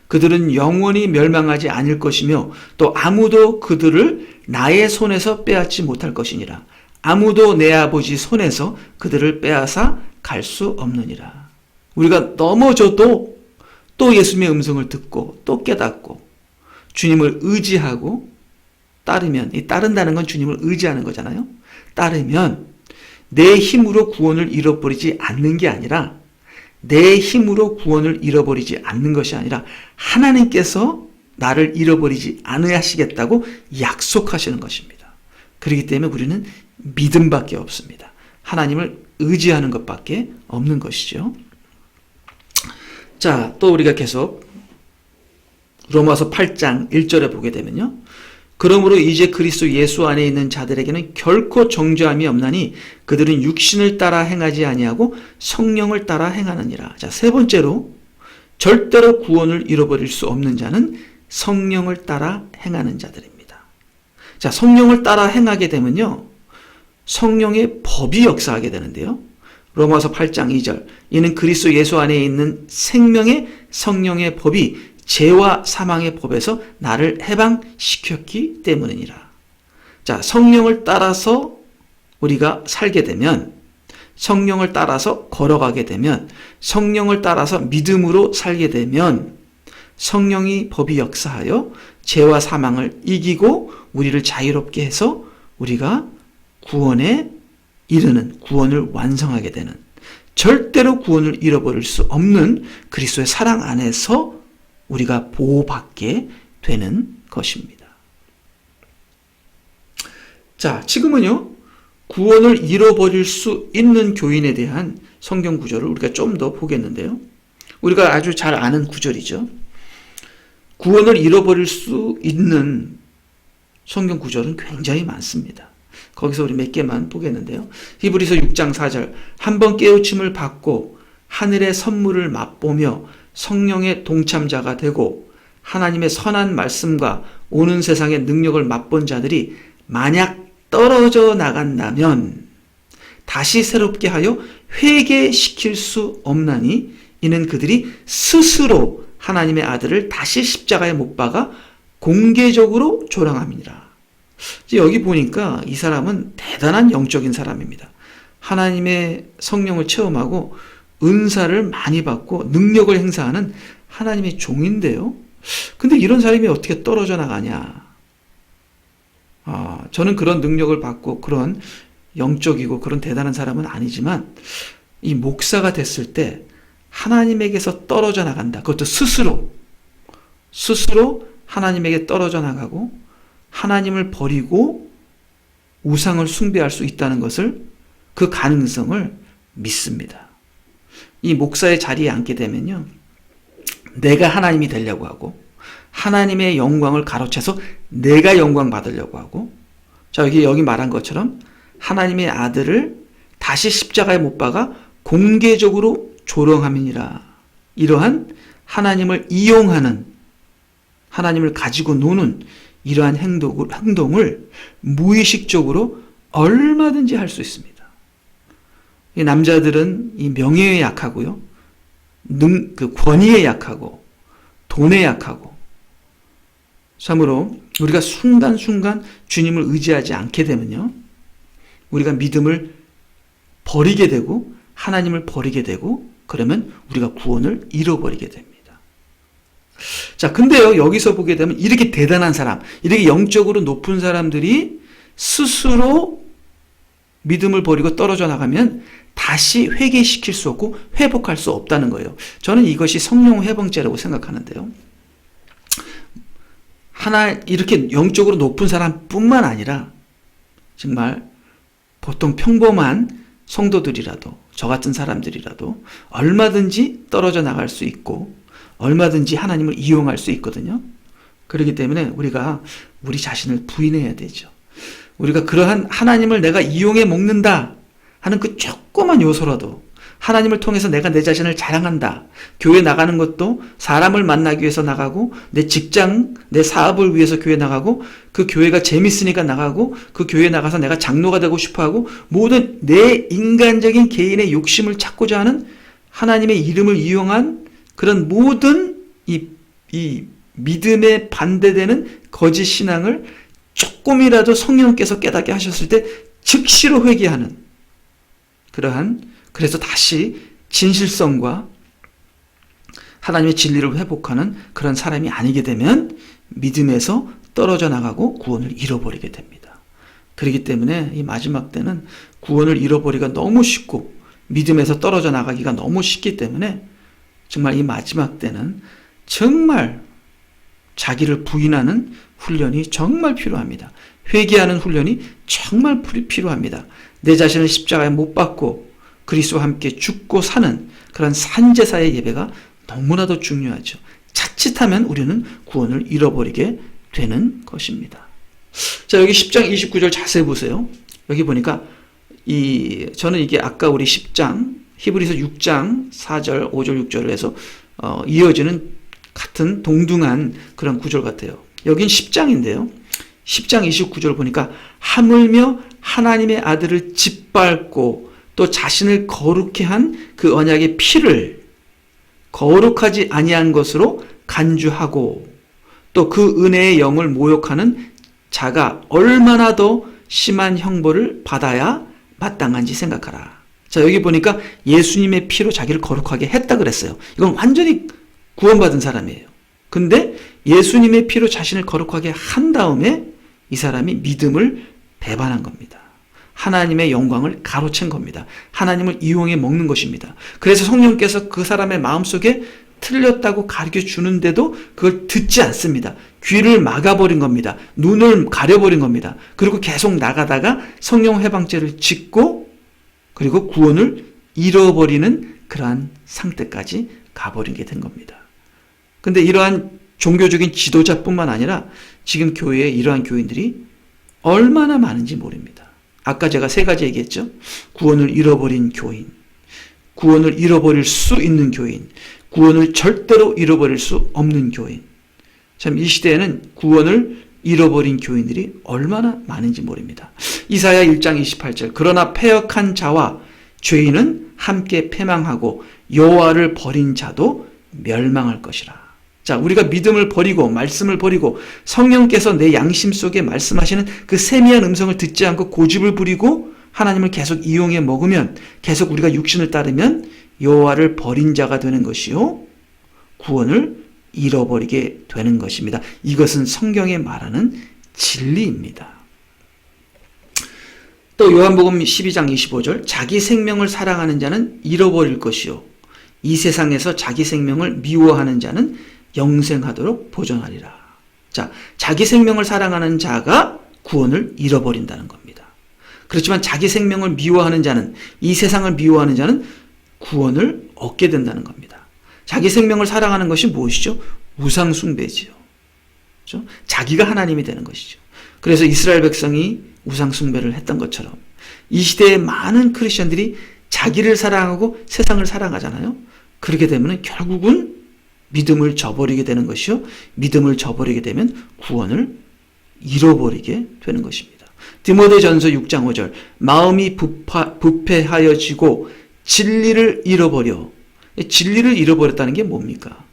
그들은 영원히 멸망하지 않을 것이며 또 아무도 그들을 나의 손에서 빼앗지 못할 것이니라. 아무도 내 아버지 손에서 그들을 빼앗아 갈 수 없느니라. 우리가 넘어져도 또 예수님의 음성을 듣고 또 깨닫고 주님을 의지하고 따르면, 이 따른다는 건 주님을 의지하는 거잖아요. 따르면 내 힘으로 구원을 잃어버리지 않는 게 아니라, 내 힘으로 구원을 잃어버리지 않는 것이 아니라 하나님께서 나를 잃어버리지 않으시겠다고 약속하시는 것입니다. 그렇기 때문에 우리는 믿음밖에 없습니다. 하나님을 의지하는 것밖에 없는 것이죠. 자, 또 우리가 계속 로마서 8장 1절에 보게 되면요. 그러므로 이제 그리스도 예수 안에 있는 자들에게는 결코 정죄함이 없나니 그들은 육신을 따라 행하지 아니하고 성령을 따라 행하느니라. 자, 세 번째로 절대로 구원을 잃어버릴 수 없는 자는 성령을 따라 행하는 자들입니다. 자, 성령을 따라 행하게 되면요, 성령의 법이 역사하게 되는데요. 로마서 8장 2절, 이는 그리스도 예수 안에 있는 생명의 성령의 법이 죄와 사망의 법에서 나를 해방시켰기 때문이니라. 자, 성령을 따라서 우리가 살게 되면, 성령을 따라서 걸어가게 되면, 성령을 따라서 믿음으로 살게 되면 성령이 법이 역사하여 죄와 사망을 이기고 우리를 자유롭게 해서 우리가 구원에 이르는, 구원을 완성하게 되는, 절대로 구원을 잃어버릴 수 없는 그리스도의 사랑 안에서 우리가 보호받게 되는 것입니다. 자, 지금은요, 구원을 잃어버릴 수 있는 교인에 대한 성경 구절을 우리가 좀 더 보겠는데요. 우리가 아주 잘 아는 구절이죠. 구원을 잃어버릴 수 있는 성경 구절은 굉장히 많습니다. 거기서 우리 몇 개만 보겠는데요. 히브리서 6장 4절, 한번 깨우침을 받고 하늘의 선물을 맛보며 성령의 동참자가 되고 하나님의 선한 말씀과 오는 세상의 능력을 맛본 자들이 만약 떨어져 나간다면 다시 새롭게 하여 회개시킬 수 없나니 이는 그들이 스스로 하나님의 아들을 다시 십자가에 못 박아 공개적으로 조롱함이니라. 여기 보니까 이 사람은 대단한 영적인 사람입니다. 하나님의 성령을 체험하고 은사를 많이 받고 능력을 행사하는 하나님의 종인데요. 근데 이런 사람이 어떻게 떨어져 나가냐? 저는 그런 능력을 받고 그런 영적이고 그런 대단한 사람은 아니지만 이 목사가 됐을 때 하나님에게서 떨어져 나간다. 그것도 스스로 하나님에게 떨어져 나가고 하나님을 버리고 우상을 숭배할 수 있다는 것을, 그 가능성을 믿습니다. 이 목사의 자리에 앉게 되면요, 내가 하나님이 되려고 하고 하나님의 영광을 가로채서 내가 영광 받으려고 하고, 자, 여기 말한 것처럼 하나님의 아들을 다시 십자가에 못 박아 공개적으로 조롱함이니라. 이러한 하나님을 이용하는, 하나님을 가지고 노는 이러한 행동을 무의식적으로 얼마든지 할 수 있습니다. 이 남자들은 이 명예에 약하고요, 권위에 약하고 돈에 약하고, 참으로 우리가 순간순간 주님을 의지하지 않게 되면요, 우리가 믿음을 버리게 되고 하나님을 버리게 되고, 그러면 우리가 구원을 잃어버리게 됩니다. 자, 근데요, 여기서 보게 되면 이렇게 대단한 사람, 이렇게 영적으로 높은 사람들이 스스로 믿음을 버리고 떨어져 나가면 다시 회개시킬 수 없고 회복할 수 없다는 거예요. 저는 이것이 성령 회복제라고 생각하는데요. 이렇게 영적으로 높은 사람뿐만 아니라 정말 보통 평범한 성도들이라도, 저 같은 사람들이라도 얼마든지 떨어져 나갈 수 있고 얼마든지 하나님을 이용할 수 있거든요. 그렇기 때문에 우리가 우리 자신을 부인해야 되죠. 우리가 그러한 하나님을 내가 이용해 먹는다 하는 그 조그만 요소라도, 하나님을 통해서 내가 내 자신을 자랑한다, 교회 나가는 것도 사람을 만나기 위해서 나가고, 내 직장, 내 사업을 위해서 교회 나가고, 그 교회가 재밌으니까 나가고, 그 교회 나가서 내가 장로가 되고 싶어하고, 모든 내 인간적인 개인의 욕심을 찾고자 하는 하나님의 이름을 이용한 그런 모든 이 믿음에 반대되는 거짓 신앙을 조금이라도 성령께서 깨닫게 하셨을 때 즉시로 회개하는, 그래서 다시 진실성과 하나님의 진리를 회복하는 그런 사람이 아니게 되면 믿음에서 떨어져 나가고 구원을 잃어버리게 됩니다. 그렇기 때문에 이 마지막 때는 구원을 잃어버리기가 너무 쉽고 믿음에서 떨어져 나가기가 너무 쉽기 때문에 정말 이 마지막 때는 정말 자기를 부인하는 훈련이 정말 필요합니다. 회개하는 훈련이 정말 필요합니다. 내 자신을 십자가에 못 박고 그리스도와 함께 죽고 사는 그런 산제사의 예배가 너무나도 중요하죠. 자칫하면 우리는 구원을 잃어버리게 되는 것입니다. 자, 여기 10장 29절 자세히 보세요. 여기 보니까 저는 이게 아까 우리 10장 히브리서 6장 4절 5절 6절을 해서 이어지는 같은 동등한 그런 구절 같아요. 여긴 10장인데요. 10장 29절 보니까 하물며 하나님의 아들을 짓밟고 또 자신을 거룩케 한 그 언약의 피를 거룩하지 아니한 것으로 간주하고 또 그 은혜의 영을 모욕하는 자가 얼마나 더 심한 형벌을 받아야 마땅한지 생각하라. 자, 여기 보니까 예수님의 피로 자기를 거룩하게 했다 그랬어요. 이건 완전히 구원받은 사람이에요. 근데 예수님의 피로 자신을 거룩하게 한 다음에 이 사람이 믿음을 배반한 겁니다. 하나님의 영광을 가로챈 겁니다. 하나님을 이용해 먹는 것입니다. 그래서 성령께서 그 사람의 마음속에 틀렸다고 가르쳐 주는데도 그걸 듣지 않습니다. 귀를 막아버린 겁니다. 눈을 가려버린 겁니다. 그리고 계속 나가다가 성령 해방죄를 짓고 그리고 구원을 잃어버리는 그러한 상태까지 가버리게 된 겁니다. 근데 이러한 종교적인 지도자뿐만 아니라 지금 교회에 이러한 교인들이 얼마나 많은지 모릅니다. 아까 제가 세 가지 얘기했죠. 구원을 잃어버린 교인, 구원을 잃어버릴 수 있는 교인, 구원을 절대로 잃어버릴 수 없는 교인. 참 이 시대에는 구원을 잃어버린 교인들이 얼마나 많은지 모릅니다. 이사야 1장 28절 그러나 패역한 자와 죄인은 함께 패망하고 여호와를 버린 자도 멸망할 것이라. 자, 우리가 믿음을 버리고 말씀을 버리고 성령께서 내 양심 속에 말씀하시는 그 세미한 음성을 듣지 않고 고집을 부리고 하나님을 계속 이용해 먹으면, 계속 우리가 육신을 따르면 여호와를 버린 자가 되는 것이요 구원을 잃어버리게 되는 것입니다. 이것은 성경에 말하는 진리입니다. 또 요한복음 12장 25절 자기 생명을 사랑하는 자는 잃어버릴 것이요 이 세상에서 자기 생명을 미워하는 자는 영생하도록 보존하리라. 자, 자기 생명을 사랑하는 자가 구원을 잃어버린다는 겁니다. 그렇지만 자기 생명을 미워하는 자는, 이 세상을 미워하는 자는 구원을 얻게 된다는 겁니다. 자기 생명을 사랑하는 것이 무엇이죠? 우상 숭배지요. 그렇죠? 자기가 하나님이 되는 것이죠. 그래서 이스라엘 백성이 우상 숭배를 했던 것처럼 이 시대의 많은 크리스천들이 자기를 사랑하고 세상을 사랑하잖아요. 그렇게 되면 결국은 믿음을 저버리게 되는 것이요 믿음을 저버리게 되면 구원을 잃어버리게 되는 것입니다. 디모데전서 6장 5절 마음이 부패하여지고 진리를 잃어버려. 진리를 잃어버렸다는 게 뭡니까?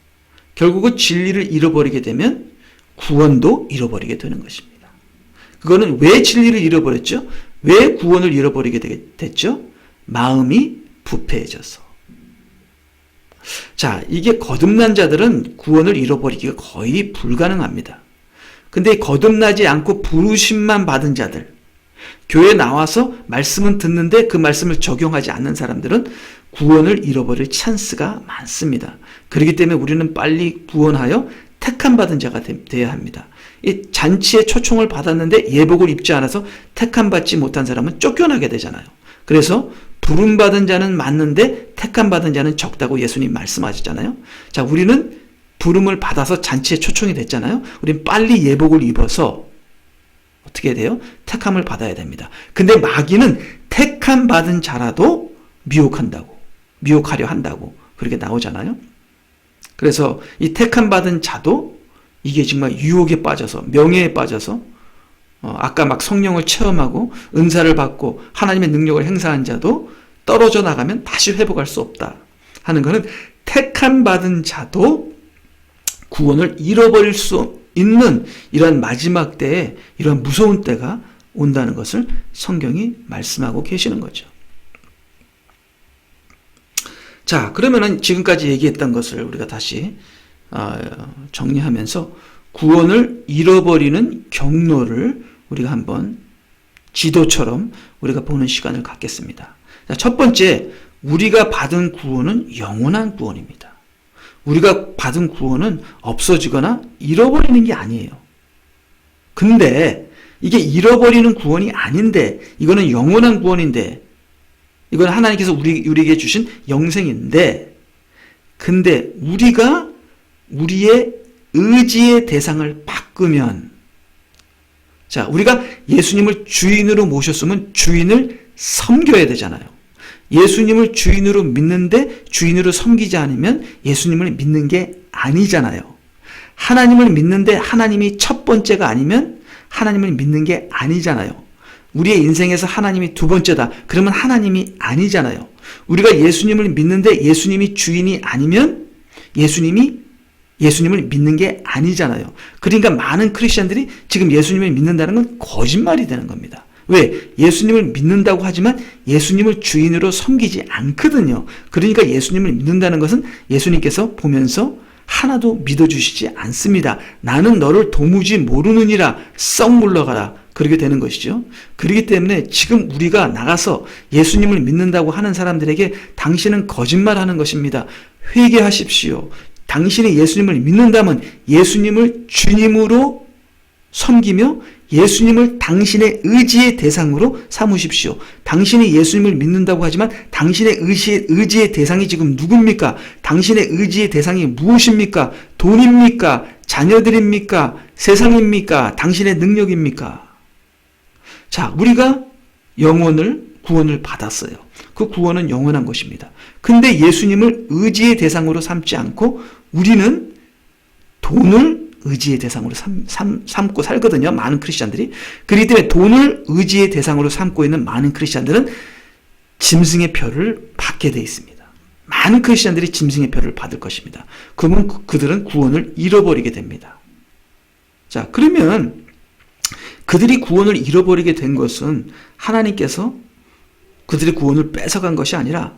결국은 진리를 잃어버리게 되면 구원도 잃어버리게 되는 것입니다. 그거는 왜 진리를 잃어버렸죠? 왜 구원을 잃어버리게 됐죠? 마음이 부패해져서. 자, 이게 거듭난 자들은 구원을 잃어버리기가 거의 불가능합니다. 근데 거듭나지 않고 부르심만 받은 자들, 교회 나와서 말씀은 듣는데 그 말씀을 적용하지 않는 사람들은 구원을 잃어버릴 찬스가 많습니다. 그렇기 때문에 우리는 빨리 구원하여 택함 받은 자가 되어야 합니다. 이 잔치에 초청을 받았는데 예복을 입지 않아서 택함 받지 못한 사람은 쫓겨나게 되잖아요. 그래서 부름 받은 자는 많은데 택함 받은 자는 적다고 예수님 말씀하셨잖아요. 자, 우리는 부름을 받아서 잔치에 초청이 됐잖아요. 우리는 빨리 예복을 입어서 어떻게 돼요? 택함을 받아야 됩니다. 근데 마귀는 택함 받은 자라도 미혹하려 한다고 그렇게 나오잖아요. 그래서 이 택함 받은 자도 이게 정말 유혹에 빠져서, 명예에 빠져서 아까 막 성령을 체험하고 은사를 받고 하나님의 능력을 행사한 자도 떨어져 나가면 다시 회복할 수 없다 하는 것은 택함 받은 자도 구원을 잃어버릴 수 있는 이러한 마지막 때에 이러한 무서운 때가 온다는 것을 성경이 말씀하고 계시는 거죠. 자, 그러면은 지금까지 얘기했던 것을 우리가 다시 정리하면서 구원을 잃어버리는 경로를 우리가 한번 지도처럼 우리가 보는 시간을 갖겠습니다. 자, 첫 번째, 우리가 받은 구원은 영원한 구원입니다. 우리가 받은 구원은 없어지거나 잃어버리는 게 아니에요. 근데 이게 잃어버리는 구원이 아닌데, 이거는 영원한 구원인데, 이건 하나님께서 우리에게 주신 영생인데, 근데 우리가 우리의 의지의 대상을 바꾸면, 자, 우리가 예수님을 주인으로 모셨으면 주인을 섬겨야 되잖아요. 예수님을 주인으로 믿는데 주인으로 섬기지 않으면 예수님을 믿는 게 아니잖아요. 하나님을 믿는데 하나님이 첫 번째가 아니면 하나님을 믿는 게 아니잖아요. 우리의 인생에서 하나님이 두 번째다. 그러면 하나님이 아니잖아요. 우리가 예수님을 믿는데 예수님이 주인이 아니면 예수님을 믿는 게 아니잖아요. 그러니까 많은 크리스천들이 지금 예수님을 믿는다는 건 거짓말이 되는 겁니다. 왜? 예수님을 믿는다고 하지만 예수님을 주인으로 섬기지 않거든요. 그러니까 예수님을 믿는다는 것은 예수님께서 보면서 하나도 믿어주시지 않습니다. 나는 너를 도무지 모르느니라 썩 물러가라. 그렇게 되는 것이죠. 그렇기 때문에 지금 우리가 나가서 예수님을 믿는다고 하는 사람들에게 당신은 거짓말하는 것입니다. 회개하십시오. 당신이 예수님을 믿는다면 예수님을 주님으로 섬기며 예수님을 당신의 의지의 대상으로 삼으십시오. 당신이 예수님을 믿는다고 하지만 당신의 의지의 대상이 지금 누굽니까? 당신의 의지의 대상이 무엇입니까? 돈입니까? 자녀들입니까? 세상입니까? 당신의 능력입니까? 자, 우리가 구원을 받았어요. 그 구원은 영원한 것입니다. 근데 예수님을 의지의 대상으로 삼지 않고 우리는 돈을 의지의 대상으로 삼고 살거든요. 많은 크리스찬들이. 그렇기 때문에 돈을 의지의 대상으로 삼고 있는 많은 크리스찬들은 짐승의 표를 받게 돼 있습니다. 많은 크리스찬들이 짐승의 표를 받을 것입니다. 그러면 그들은 구원을 잃어버리게 됩니다. 자, 그러면 그들이 구원을 잃어버리게 된 것은 하나님께서 그들의 구원을 뺏어간 것이 아니라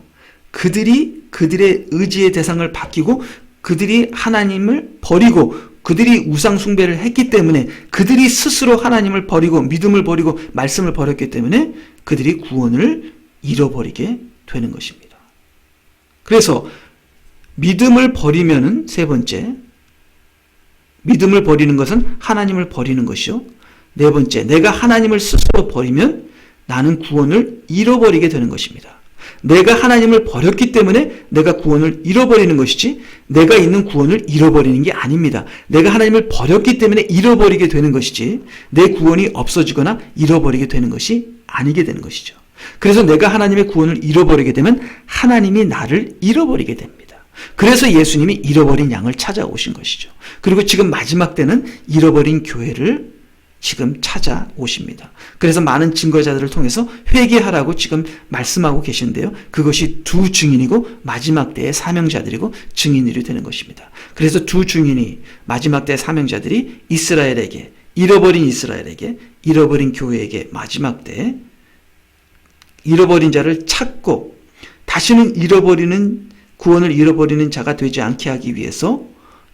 그들이 그들의 의지의 대상을 바뀌고 그들이 하나님을 버리고 그들이 우상 숭배를 했기 때문에 그들이 스스로 하나님을 버리고 믿음을 버리고 말씀을 버렸기 때문에 그들이 구원을 잃어버리게 되는 것입니다. 그래서 믿음을 버리면은 세 번째, 믿음을 버리는 것은 하나님을 버리는 것이요. 네 번째, 내가 하나님을 스스로 버리면 나는 구원을 잃어버리게 되는 것입니다. 내가 하나님을 버렸기 때문에 내가 구원을 잃어버리는 것이지 내가 있는 구원을 잃어버리는 게 아닙니다. 내가 하나님을 버렸기 때문에 잃어버리게 되는 것이지 내 구원이 없어지거나 잃어버리게 되는 것이 아니게 되는 것이죠. 그래서 내가 하나님의 구원을 잃어버리게 되면 하나님이 나를 잃어버리게 됩니다. 그래서 예수님이 잃어버린 양을 찾아오신 것이죠. 그리고 지금 마지막 때는 잃어버린 교회를 지금 찾아오십니다. 그래서 많은 증거자들을 통해서 회개하라고 지금 말씀하고 계시는데요. 그것이 두 증인이고 마지막 때의 사명자들이고 증인들이 되는 것입니다. 그래서 두 증인이 마지막 때의 사명자들이 이스라엘에게 잃어버린 교회에게 마지막 때에 잃어버린 자를 찾고 다시는 구원을 잃어버리는 자가 되지 않게 하기 위해서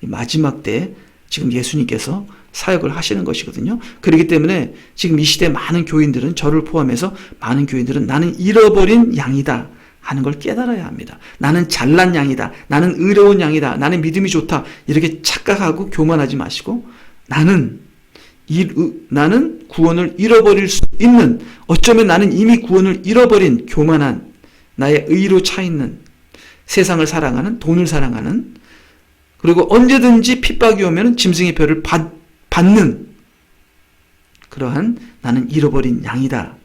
마지막 때에 지금 예수님께서 사역을 하시는 것이거든요. 그렇기 때문에 지금 이 시대 많은 교인들은 저를 포함해서 많은 교인들은 나는 잃어버린 양이다 하는 걸 깨달아야 합니다. 나는 잘난 양이다. 나는 의로운 양이다. 나는 믿음이 좋다. 이렇게 착각하고 교만하지 마시고 나는 구원을 잃어버릴 수 있는 어쩌면 나는 이미 구원을 잃어버린 교만한 나의 의로 차 있는 세상을 사랑하는 돈을 사랑하는 그리고 언제든지 핍박이 오면 짐승의 표를 받는 그러한 나는 잃어버린 양이다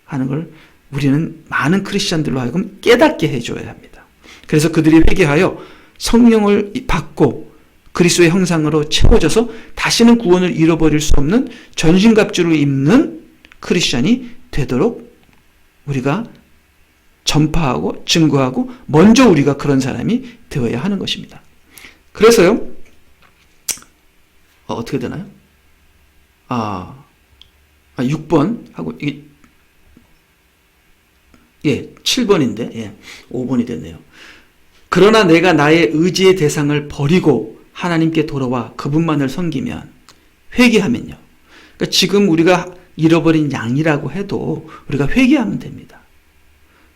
하는 걸 우리는 많은 크리스찬들로 하여금 깨닫게 해줘야 합니다. 그래서 그들이 회개하여 성령을 받고 그리스도의 형상으로 채워져서 다시는 구원을 잃어버릴 수 없는 전신갑주를 입는 크리스찬이 되도록 우리가 전파하고 증거하고 먼저 우리가 그런 사람이 되어야 하는 것입니다. 그래서요, 어떻게 되나요? 6번 하고, 이게, 7번인데, 5번이 됐네요. 그러나 내가 나의 의지의 대상을 버리고 하나님께 돌아와 그분만을 섬기면, 회개하면요. 그러니까 지금 우리가 잃어버린 양이라고 해도 우리가 회개하면 됩니다.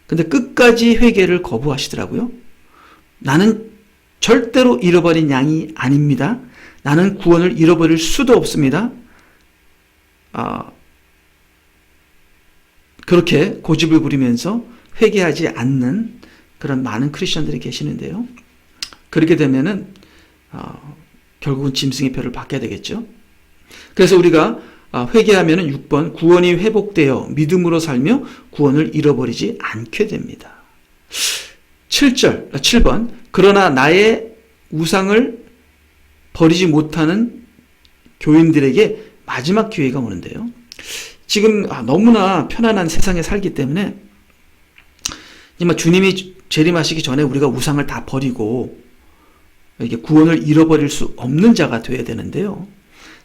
근데 끝까지 회개를 거부하시더라고요. 나는 절대로 잃어버린 양이 아닙니다. 나는 구원을 잃어버릴 수도 없습니다. 그렇게 고집을 부리면서 회개하지 않는 그런 많은 크리스천들이 계시는데요. 그렇게 되면은 결국은 짐승의 표를 받게 되겠죠. 그래서 우리가 회개하면은 6번 구원이 회복되어 믿음으로 살며 구원을 잃어버리지 않게 됩니다. 7번 그러나 나의 우상을 버리지 못하는 교인들에게 마지막 기회가 오는데요. 지금 너무나 편안한 세상에 살기 때문에 주님이 재림하시기 전에 우리가 우상을 다 버리고 이게 구원을 잃어버릴 수 없는 자가 되어야 되는데요.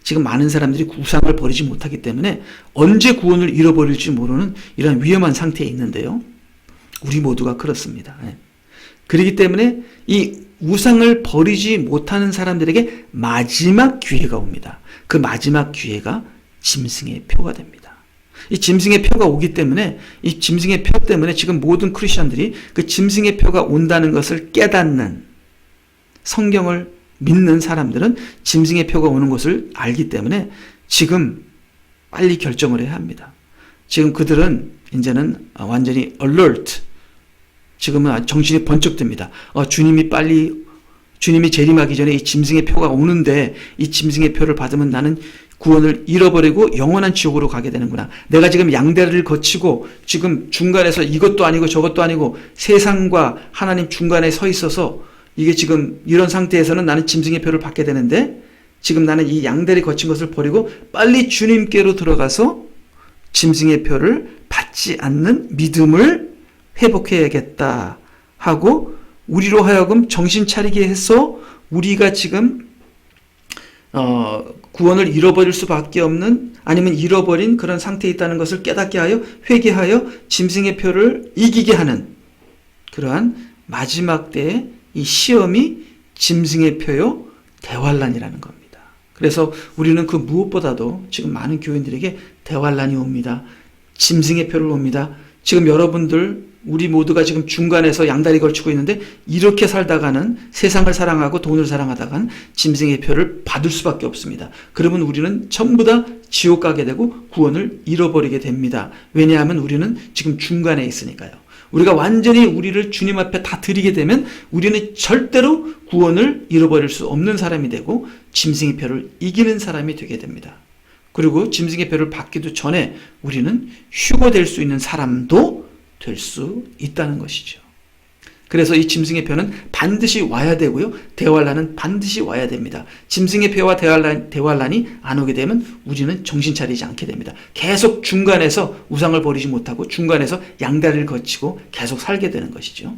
지금 많은 사람들이 우상을 버리지 못하기 때문에 언제 구원을 잃어버릴지 모르는 이런 위험한 상태에 있는데요. 우리 모두가 그렇습니다. 그렇기 때문에 이 우상을 버리지 못하는 사람들에게 마지막 기회가 옵니다. 그 마지막 기회가 짐승의 표가 됩니다. 이 짐승의 표가 오기 때문에 이 짐승의 표 때문에 지금 모든 크리스천들이 그 짐승의 표가 온다는 것을 깨닫는 성경을 믿는 사람들은 짐승의 표가 오는 것을 알기 때문에 지금 빨리 결정을 해야 합니다. 지금 그들은 이제는 완전히 alert, 지금은 정신이 번쩍 듭니다. 주님이 재림하기 전에 이 짐승의 표가 오는데 이 짐승의 표를 받으면 나는 구원을 잃어버리고 영원한 지옥으로 가게 되는구나. 내가 지금 양대를 거치고 지금 중간에서 이것도 아니고 저것도 아니고 세상과 하나님 중간에 서 있어서 이게 지금 이런 상태에서는 나는 짐승의 표를 받게 되는데 지금 나는 이 양다리 거친 것을 버리고 빨리 주님께로 들어가서 짐승의 표를 받지 않는 믿음을 회복해야겠다 하고 우리로 하여금 정신 차리게 해서 우리가 지금 구원을 잃어버릴 수밖에 없는, 아니면 잃어버린 그런 상태에 있다는 것을 깨닫게 하여 회개하여 짐승의 표를 이기게 하는 그러한 마지막 때의 이 시험이 짐승의 표요 대환란이라는 겁니다. 그래서 우리는 그 무엇보다도 지금 많은 교인들에게 대환란이 옵니다. 짐승의 표를 옵니다. 지금 여러분들 우리 모두가 지금 중간에서 양다리 걸치고 있는데 이렇게 살다가는 세상을 사랑하고 돈을 사랑하다가는 짐승의 표를 받을 수밖에 없습니다. 그러면 우리는 전부 다 지옥 가게 되고 구원을 잃어버리게 됩니다. 왜냐하면 우리는 지금 중간에 있으니까요. 우리가 완전히 우리를 주님 앞에 다 드리게 되면 우리는 절대로 구원을 잃어버릴 수 없는 사람이 되고 짐승의 표를 이기는 사람이 되게 됩니다. 그리고 짐승의 표를 받기도 전에 우리는 휴거될 수 있는 사람도 될 수 있다는 것이죠. 그래서 이 짐승의 표는 반드시 와야 되고요. 대환란은 반드시 와야 됩니다. 짐승의 표와 대환란이 안 오게 되면 우리는 정신 차리지 않게 됩니다. 계속 중간에서 우상을 버리지 못하고 중간에서 양다리를 거치고 계속 살게 되는 것이죠.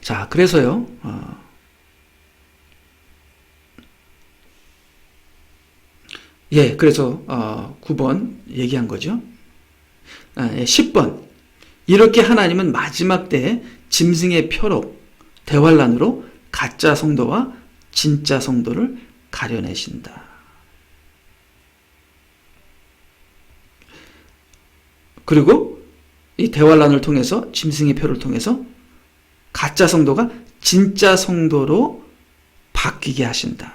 자, 그래서요. 그래서 9번 얘기한 거죠. 10번. 이렇게 하나님은 마지막 때에 짐승의 표로 대환란으로 가짜 성도와 진짜 성도를 가려내신다. 그리고 이 대환란을 통해서 짐승의 표를 통해서 가짜 성도가 진짜 성도로 바뀌게 하신다.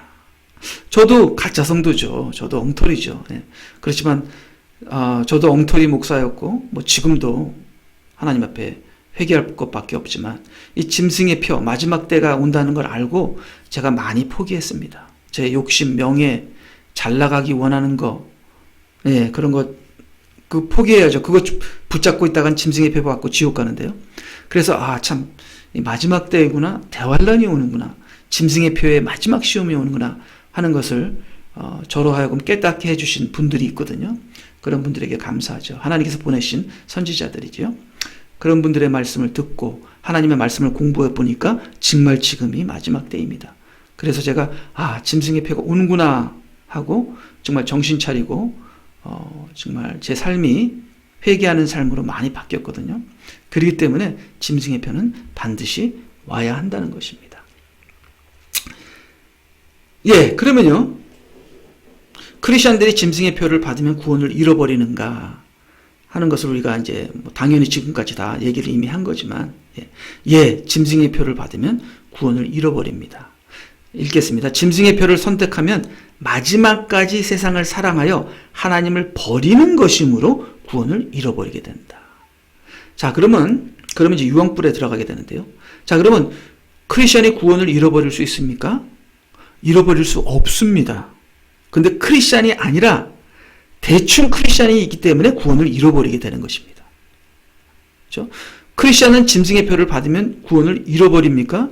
저도 가짜 성도죠. 저도 엉터리죠. 그렇지만 저도 엉터리 목사였고 지금도 하나님 앞에 회개할 것밖에 없지만 이 짐승의 표, 마지막 때가 온다는 걸 알고 제가 많이 포기했습니다. 제 욕심, 명예, 잘 나가기 원하는 거, 그런 거 포기해야죠. 그거 붙잡고 있다간 짐승의 표 받고 지옥 가는데요. 그래서 참 마지막 때이구나, 대환란이 오는구나, 짐승의 표의 마지막 시험이 오는구나 하는 것을 저로 하여금 깨닫게 해주신 분들이 있거든요. 그런 분들에게 감사하죠. 하나님께서 보내신 선지자들이죠. 그런 분들의 말씀을 듣고 하나님의 말씀을 공부해 보니까 정말 지금이 마지막 때입니다. 그래서 제가 짐승의 표가 오는구나 하고 정말 정신 차리고 정말 제 삶이 회개하는 삶으로 많이 바뀌었거든요. 그렇기 때문에 짐승의 표는 반드시 와야 한다는 것입니다. 그러면요. 크리스천들이 짐승의 표를 받으면 구원을 잃어버리는가 하는 것을 우리가 이제 당연히 지금까지 다 얘기를 이미 한 거지만, 짐승의 표를 받으면 구원을 잃어버립니다. 읽겠습니다. 짐승의 표를 선택하면 마지막까지 세상을 사랑하여 하나님을 버리는 것이므로 구원을 잃어버리게 된다. 자, 그러면 이제 유황불에 들어가게 되는데요. 자, 그러면 크리스천이 구원을 잃어버릴 수 있습니까? 잃어버릴 수 없습니다. 근데 크리스천이 아니라 대충 크리스천이 있기 때문에 구원을 잃어버리게 되는 것입니다. 그렇죠? 크리스천은 짐승의 표를 받으면 구원을 잃어버립니까?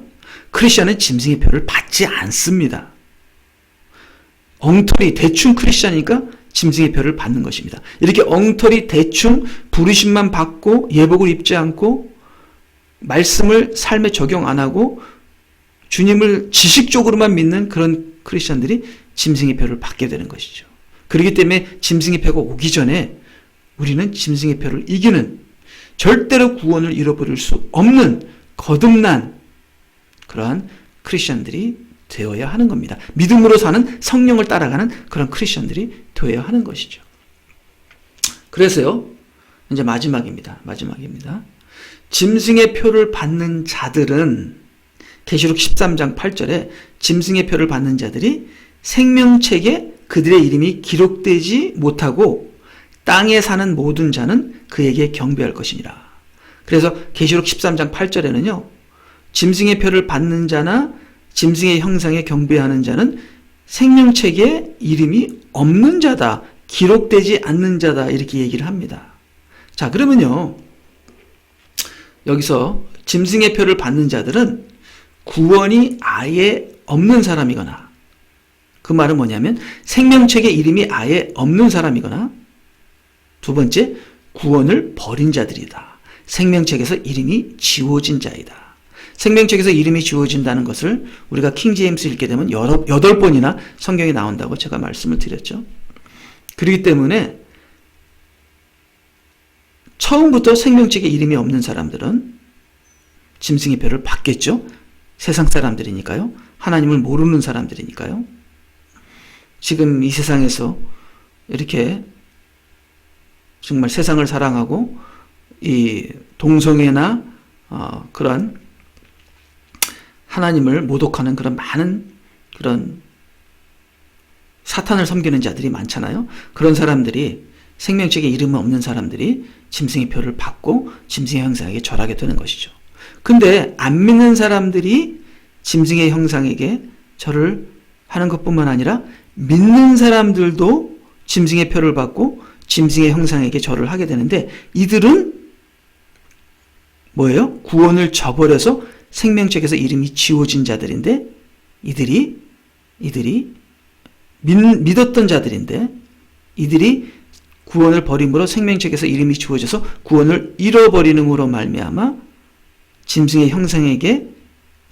크리스천은 짐승의 표를 받지 않습니다. 엉터리 대충 크리스천이니까 짐승의 표를 받는 것입니다. 이렇게 엉터리 대충 부르심만 받고 예복을 입지 않고 말씀을 삶에 적용 안 하고 주님을 지식적으로만 믿는 그런 크리스천들이 짐승의 표를 받게 되는 것이죠. 그렇기 때문에 짐승의 표가 오기 전에 우리는 짐승의 표를 이기는, 절대로 구원을 잃어버릴 수 없는 거듭난 그러한 크리스천들이 되어야 하는 겁니다. 믿음으로 사는, 성령을 따라가는 그런 크리스천들이 되어야 하는 것이죠. 그래서요, 이제 마지막입니다. 짐승의 표를 받는 자들은 계시록 13장 8절에 짐승의 표를 받는 자들이 생명책에 그들의 이름이 기록되지 못하고 땅에 사는 모든 자는 그에게 경배할 것이니라. 그래서 계시록 13장 8절에는요. 짐승의 표를 받는 자나 짐승의 형상에 경배하는 자는 생명책에 이름이 없는 자다. 기록되지 않는 자다. 이렇게 얘기를 합니다. 자, 그러면요. 여기서 짐승의 표를 받는 자들은 구원이 아예 없는 사람이거나 그 말은 뭐냐면 생명책에 이름이 아예 없는 사람이거나 두 번째, 구원을 버린 자들이다. 생명책에서 이름이 지워진 자이다. 생명책에서 이름이 지워진다는 것을 우리가 킹제임스 읽게 되면 8번이나 성경에 나온다고 제가 말씀을 드렸죠. 그렇기 때문에 처음부터 생명책에 이름이 없는 사람들은 짐승의 표를 받겠죠. 세상 사람들이니까요. 하나님을 모르는 사람들이니까요. 지금 이 세상에서 이렇게 정말 세상을 사랑하고 이 동성애나 그런 하나님을 모독하는 그런 많은 그런 사탄을 섬기는 자들이 많잖아요. 그런 사람들이 생명책에 이름이 없는 사람들이 짐승의 표를 받고 짐승의 형상에게 절하게 되는 것이죠. 근데 안 믿는 사람들이 짐승의 형상에게 절을 하는 것뿐만 아니라 믿는 사람들도 짐승의 표를 받고 짐승의 형상에게 절을 하게 되는데 이들은 뭐예요? 구원을 저버려서 생명책에서 이름이 지워진 자들인데 이들이 믿었던 자들인데 이들이 구원을 버림으로 생명책에서 이름이 지워져서 구원을 잃어버리는으로 말미암아 짐승의 형상에게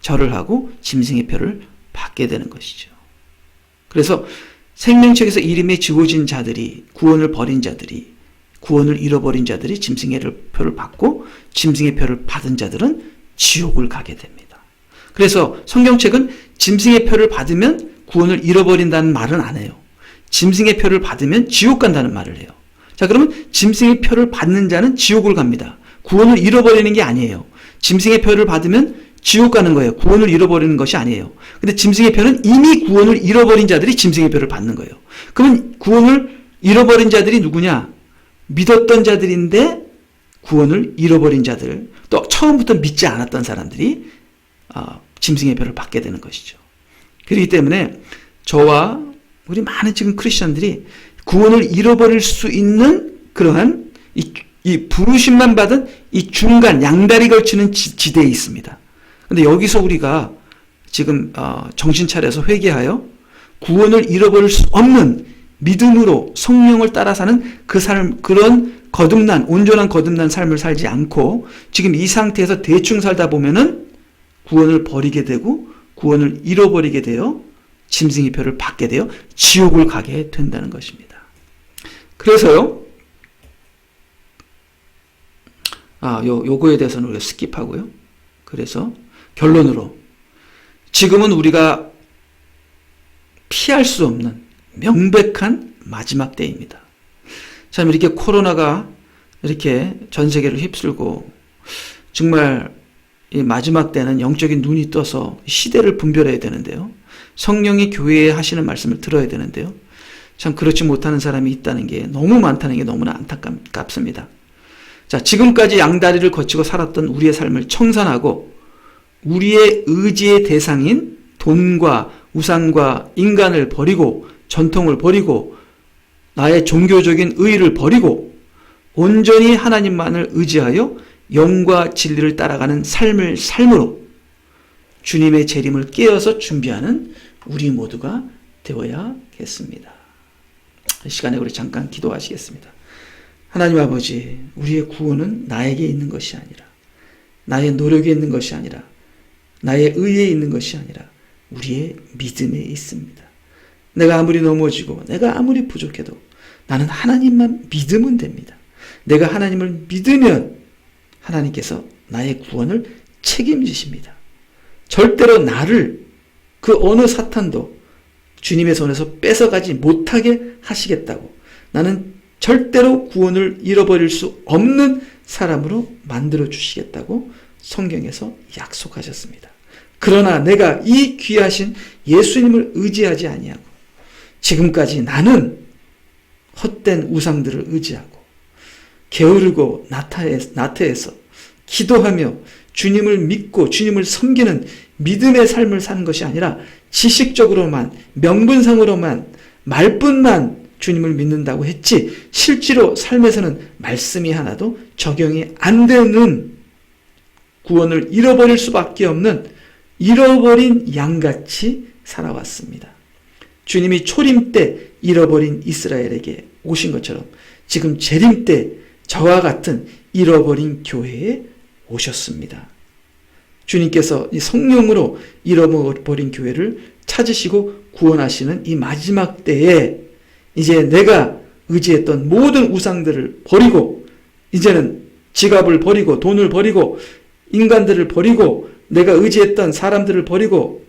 절을 하고 짐승의 표를 받게 되는 것이죠. 그래서 생명책에서 이름이 지워진 자들이 구원을 버린 자들이 구원을 잃어버린 자들이 짐승의 표를 받고 짐승의 표를 받은 자들은 지옥을 가게 됩니다. 그래서 성경책은 짐승의 표를 받으면 구원을 잃어버린다는 말은 안 해요. 짐승의 표를 받으면 지옥 간다는 말을 해요. 자, 그러면 짐승의 표를 받는 자는 지옥을 갑니다. 구원을 잃어버리는 게 아니에요. 짐승의 표를 받으면 지옥 가는 거예요. 구원을 잃어버리는 것이 아니에요. 근데 짐승의 표는 이미 구원을 잃어버린 자들이 짐승의 표를 받는 거예요. 그러면 구원을 잃어버린 자들이 누구냐? 믿었던 자들인데 구원을 잃어버린 자들, 또 처음부터 믿지 않았던 사람들이 짐승의 표를 받게 되는 것이죠. 그렇기 때문에 저와 우리 많은 지금 크리스천들이 구원을 잃어버릴 수 있는 그러한 이 부르심만 받은 이 중간 양다리 걸치는 지대에 있습니다. 근데 여기서 우리가 지금 정신 차려서 회개하여 구원을 잃어버릴 수 없는 믿음으로 성령을 따라 사는 그 삶, 그런 온전한 거듭난 삶을 살지 않고 지금 이 상태에서 대충 살다 보면은 구원을 버리게 되고 구원을 잃어버리게 되어 짐승의 표를 받게 되어 지옥을 가게 된다는 것입니다. 그래서요, 요거에 대해서는 우리가 스킵하고요. 그래서 결론으로 지금은 우리가 피할 수 없는 명백한 마지막 때입니다. 참 이렇게 코로나가 이렇게 전 세계를 휩쓸고 정말 이 마지막 때는 영적인 눈이 떠서 시대를 분별해야 되는데요. 성령이 교회에 하시는 말씀을 들어야 되는데요. 참 그렇지 못하는 사람이 있다는 게 너무 많다는 게 너무나 안타깝습니다. 자, 지금까지 양다리를 거치고 살았던 우리의 삶을 청산하고 우리의 의지의 대상인 돈과 우상과 인간을 버리고 전통을 버리고 나의 종교적인 의의를 버리고 온전히 하나님만을 의지하여 영과 진리를 따라가는 삶을 삶으로 주님의 재림을 깨어서 준비하는 우리 모두가 되어야겠습니다. 이 시간에 우리 잠깐 기도하시겠습니다. 하나님 아버지, 우리의 구원은 나에게 있는 것이 아니라 나의 노력에 있는 것이 아니라 나의 의에 있는 것이 아니라 우리의 믿음에 있습니다. 내가 아무리 넘어지고 내가 아무리 부족해도 나는 하나님만 믿으면 됩니다. 내가 하나님을 믿으면 하나님께서 나의 구원을 책임지십니다. 절대로 나를 그 어느 사탄도 주님의 손에서 뺏어가지 못하게 하시겠다고, 나는 절대로 구원을 잃어버릴 수 없는 사람으로 만들어 주시겠다고 성경에서 약속하셨습니다. 그러나 내가 이 귀하신 예수님을 의지하지 아니하고 지금까지 나는 헛된 우상들을 의지하고 게으르고 나태해서 기도하며 주님을 믿고 주님을 섬기는 믿음의 삶을 사는 것이 아니라 지식적으로만, 명분상으로만, 말뿐만 주님을 믿는다고 했지 실제로 삶에서는 말씀이 하나도 적용이 안 되는, 구원을 잃어버릴 수밖에 없는 잃어버린 양같이 살아왔습니다. 주님이 초림 때 잃어버린 이스라엘에게 오신 것처럼 지금 재림 때 저와 같은 잃어버린 교회에 오셨습니다. 주님께서 이 성령으로 잃어버린 교회를 찾으시고 구원하시는 이 마지막 때에 이제 내가 의지했던 모든 우상들을 버리고, 이제는 지갑을 버리고 돈을 버리고 인간들을 버리고 내가 의지했던 사람들을 버리고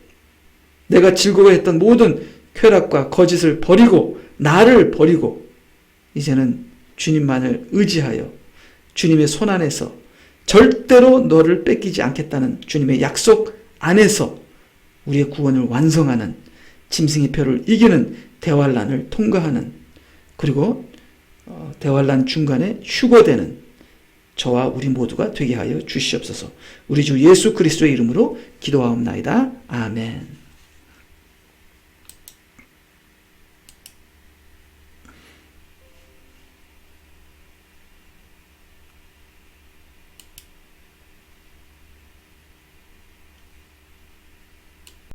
내가 즐거워했던 모든 쾌락과 거짓을 버리고 나를 버리고 이제는 주님만을 의지하여 주님의 손 안에서 절대로 너를 뺏기지 않겠다는 주님의 약속 안에서 우리의 구원을 완성하는, 짐승의 표를 이기는 대환란을 통과하는, 그리고 대환란 중간에 휴거되는 저와 우리 모두가 되게 하여 주시옵소서. 우리 주 예수 그리스도의 이름으로 기도하옵나이다. 아멘.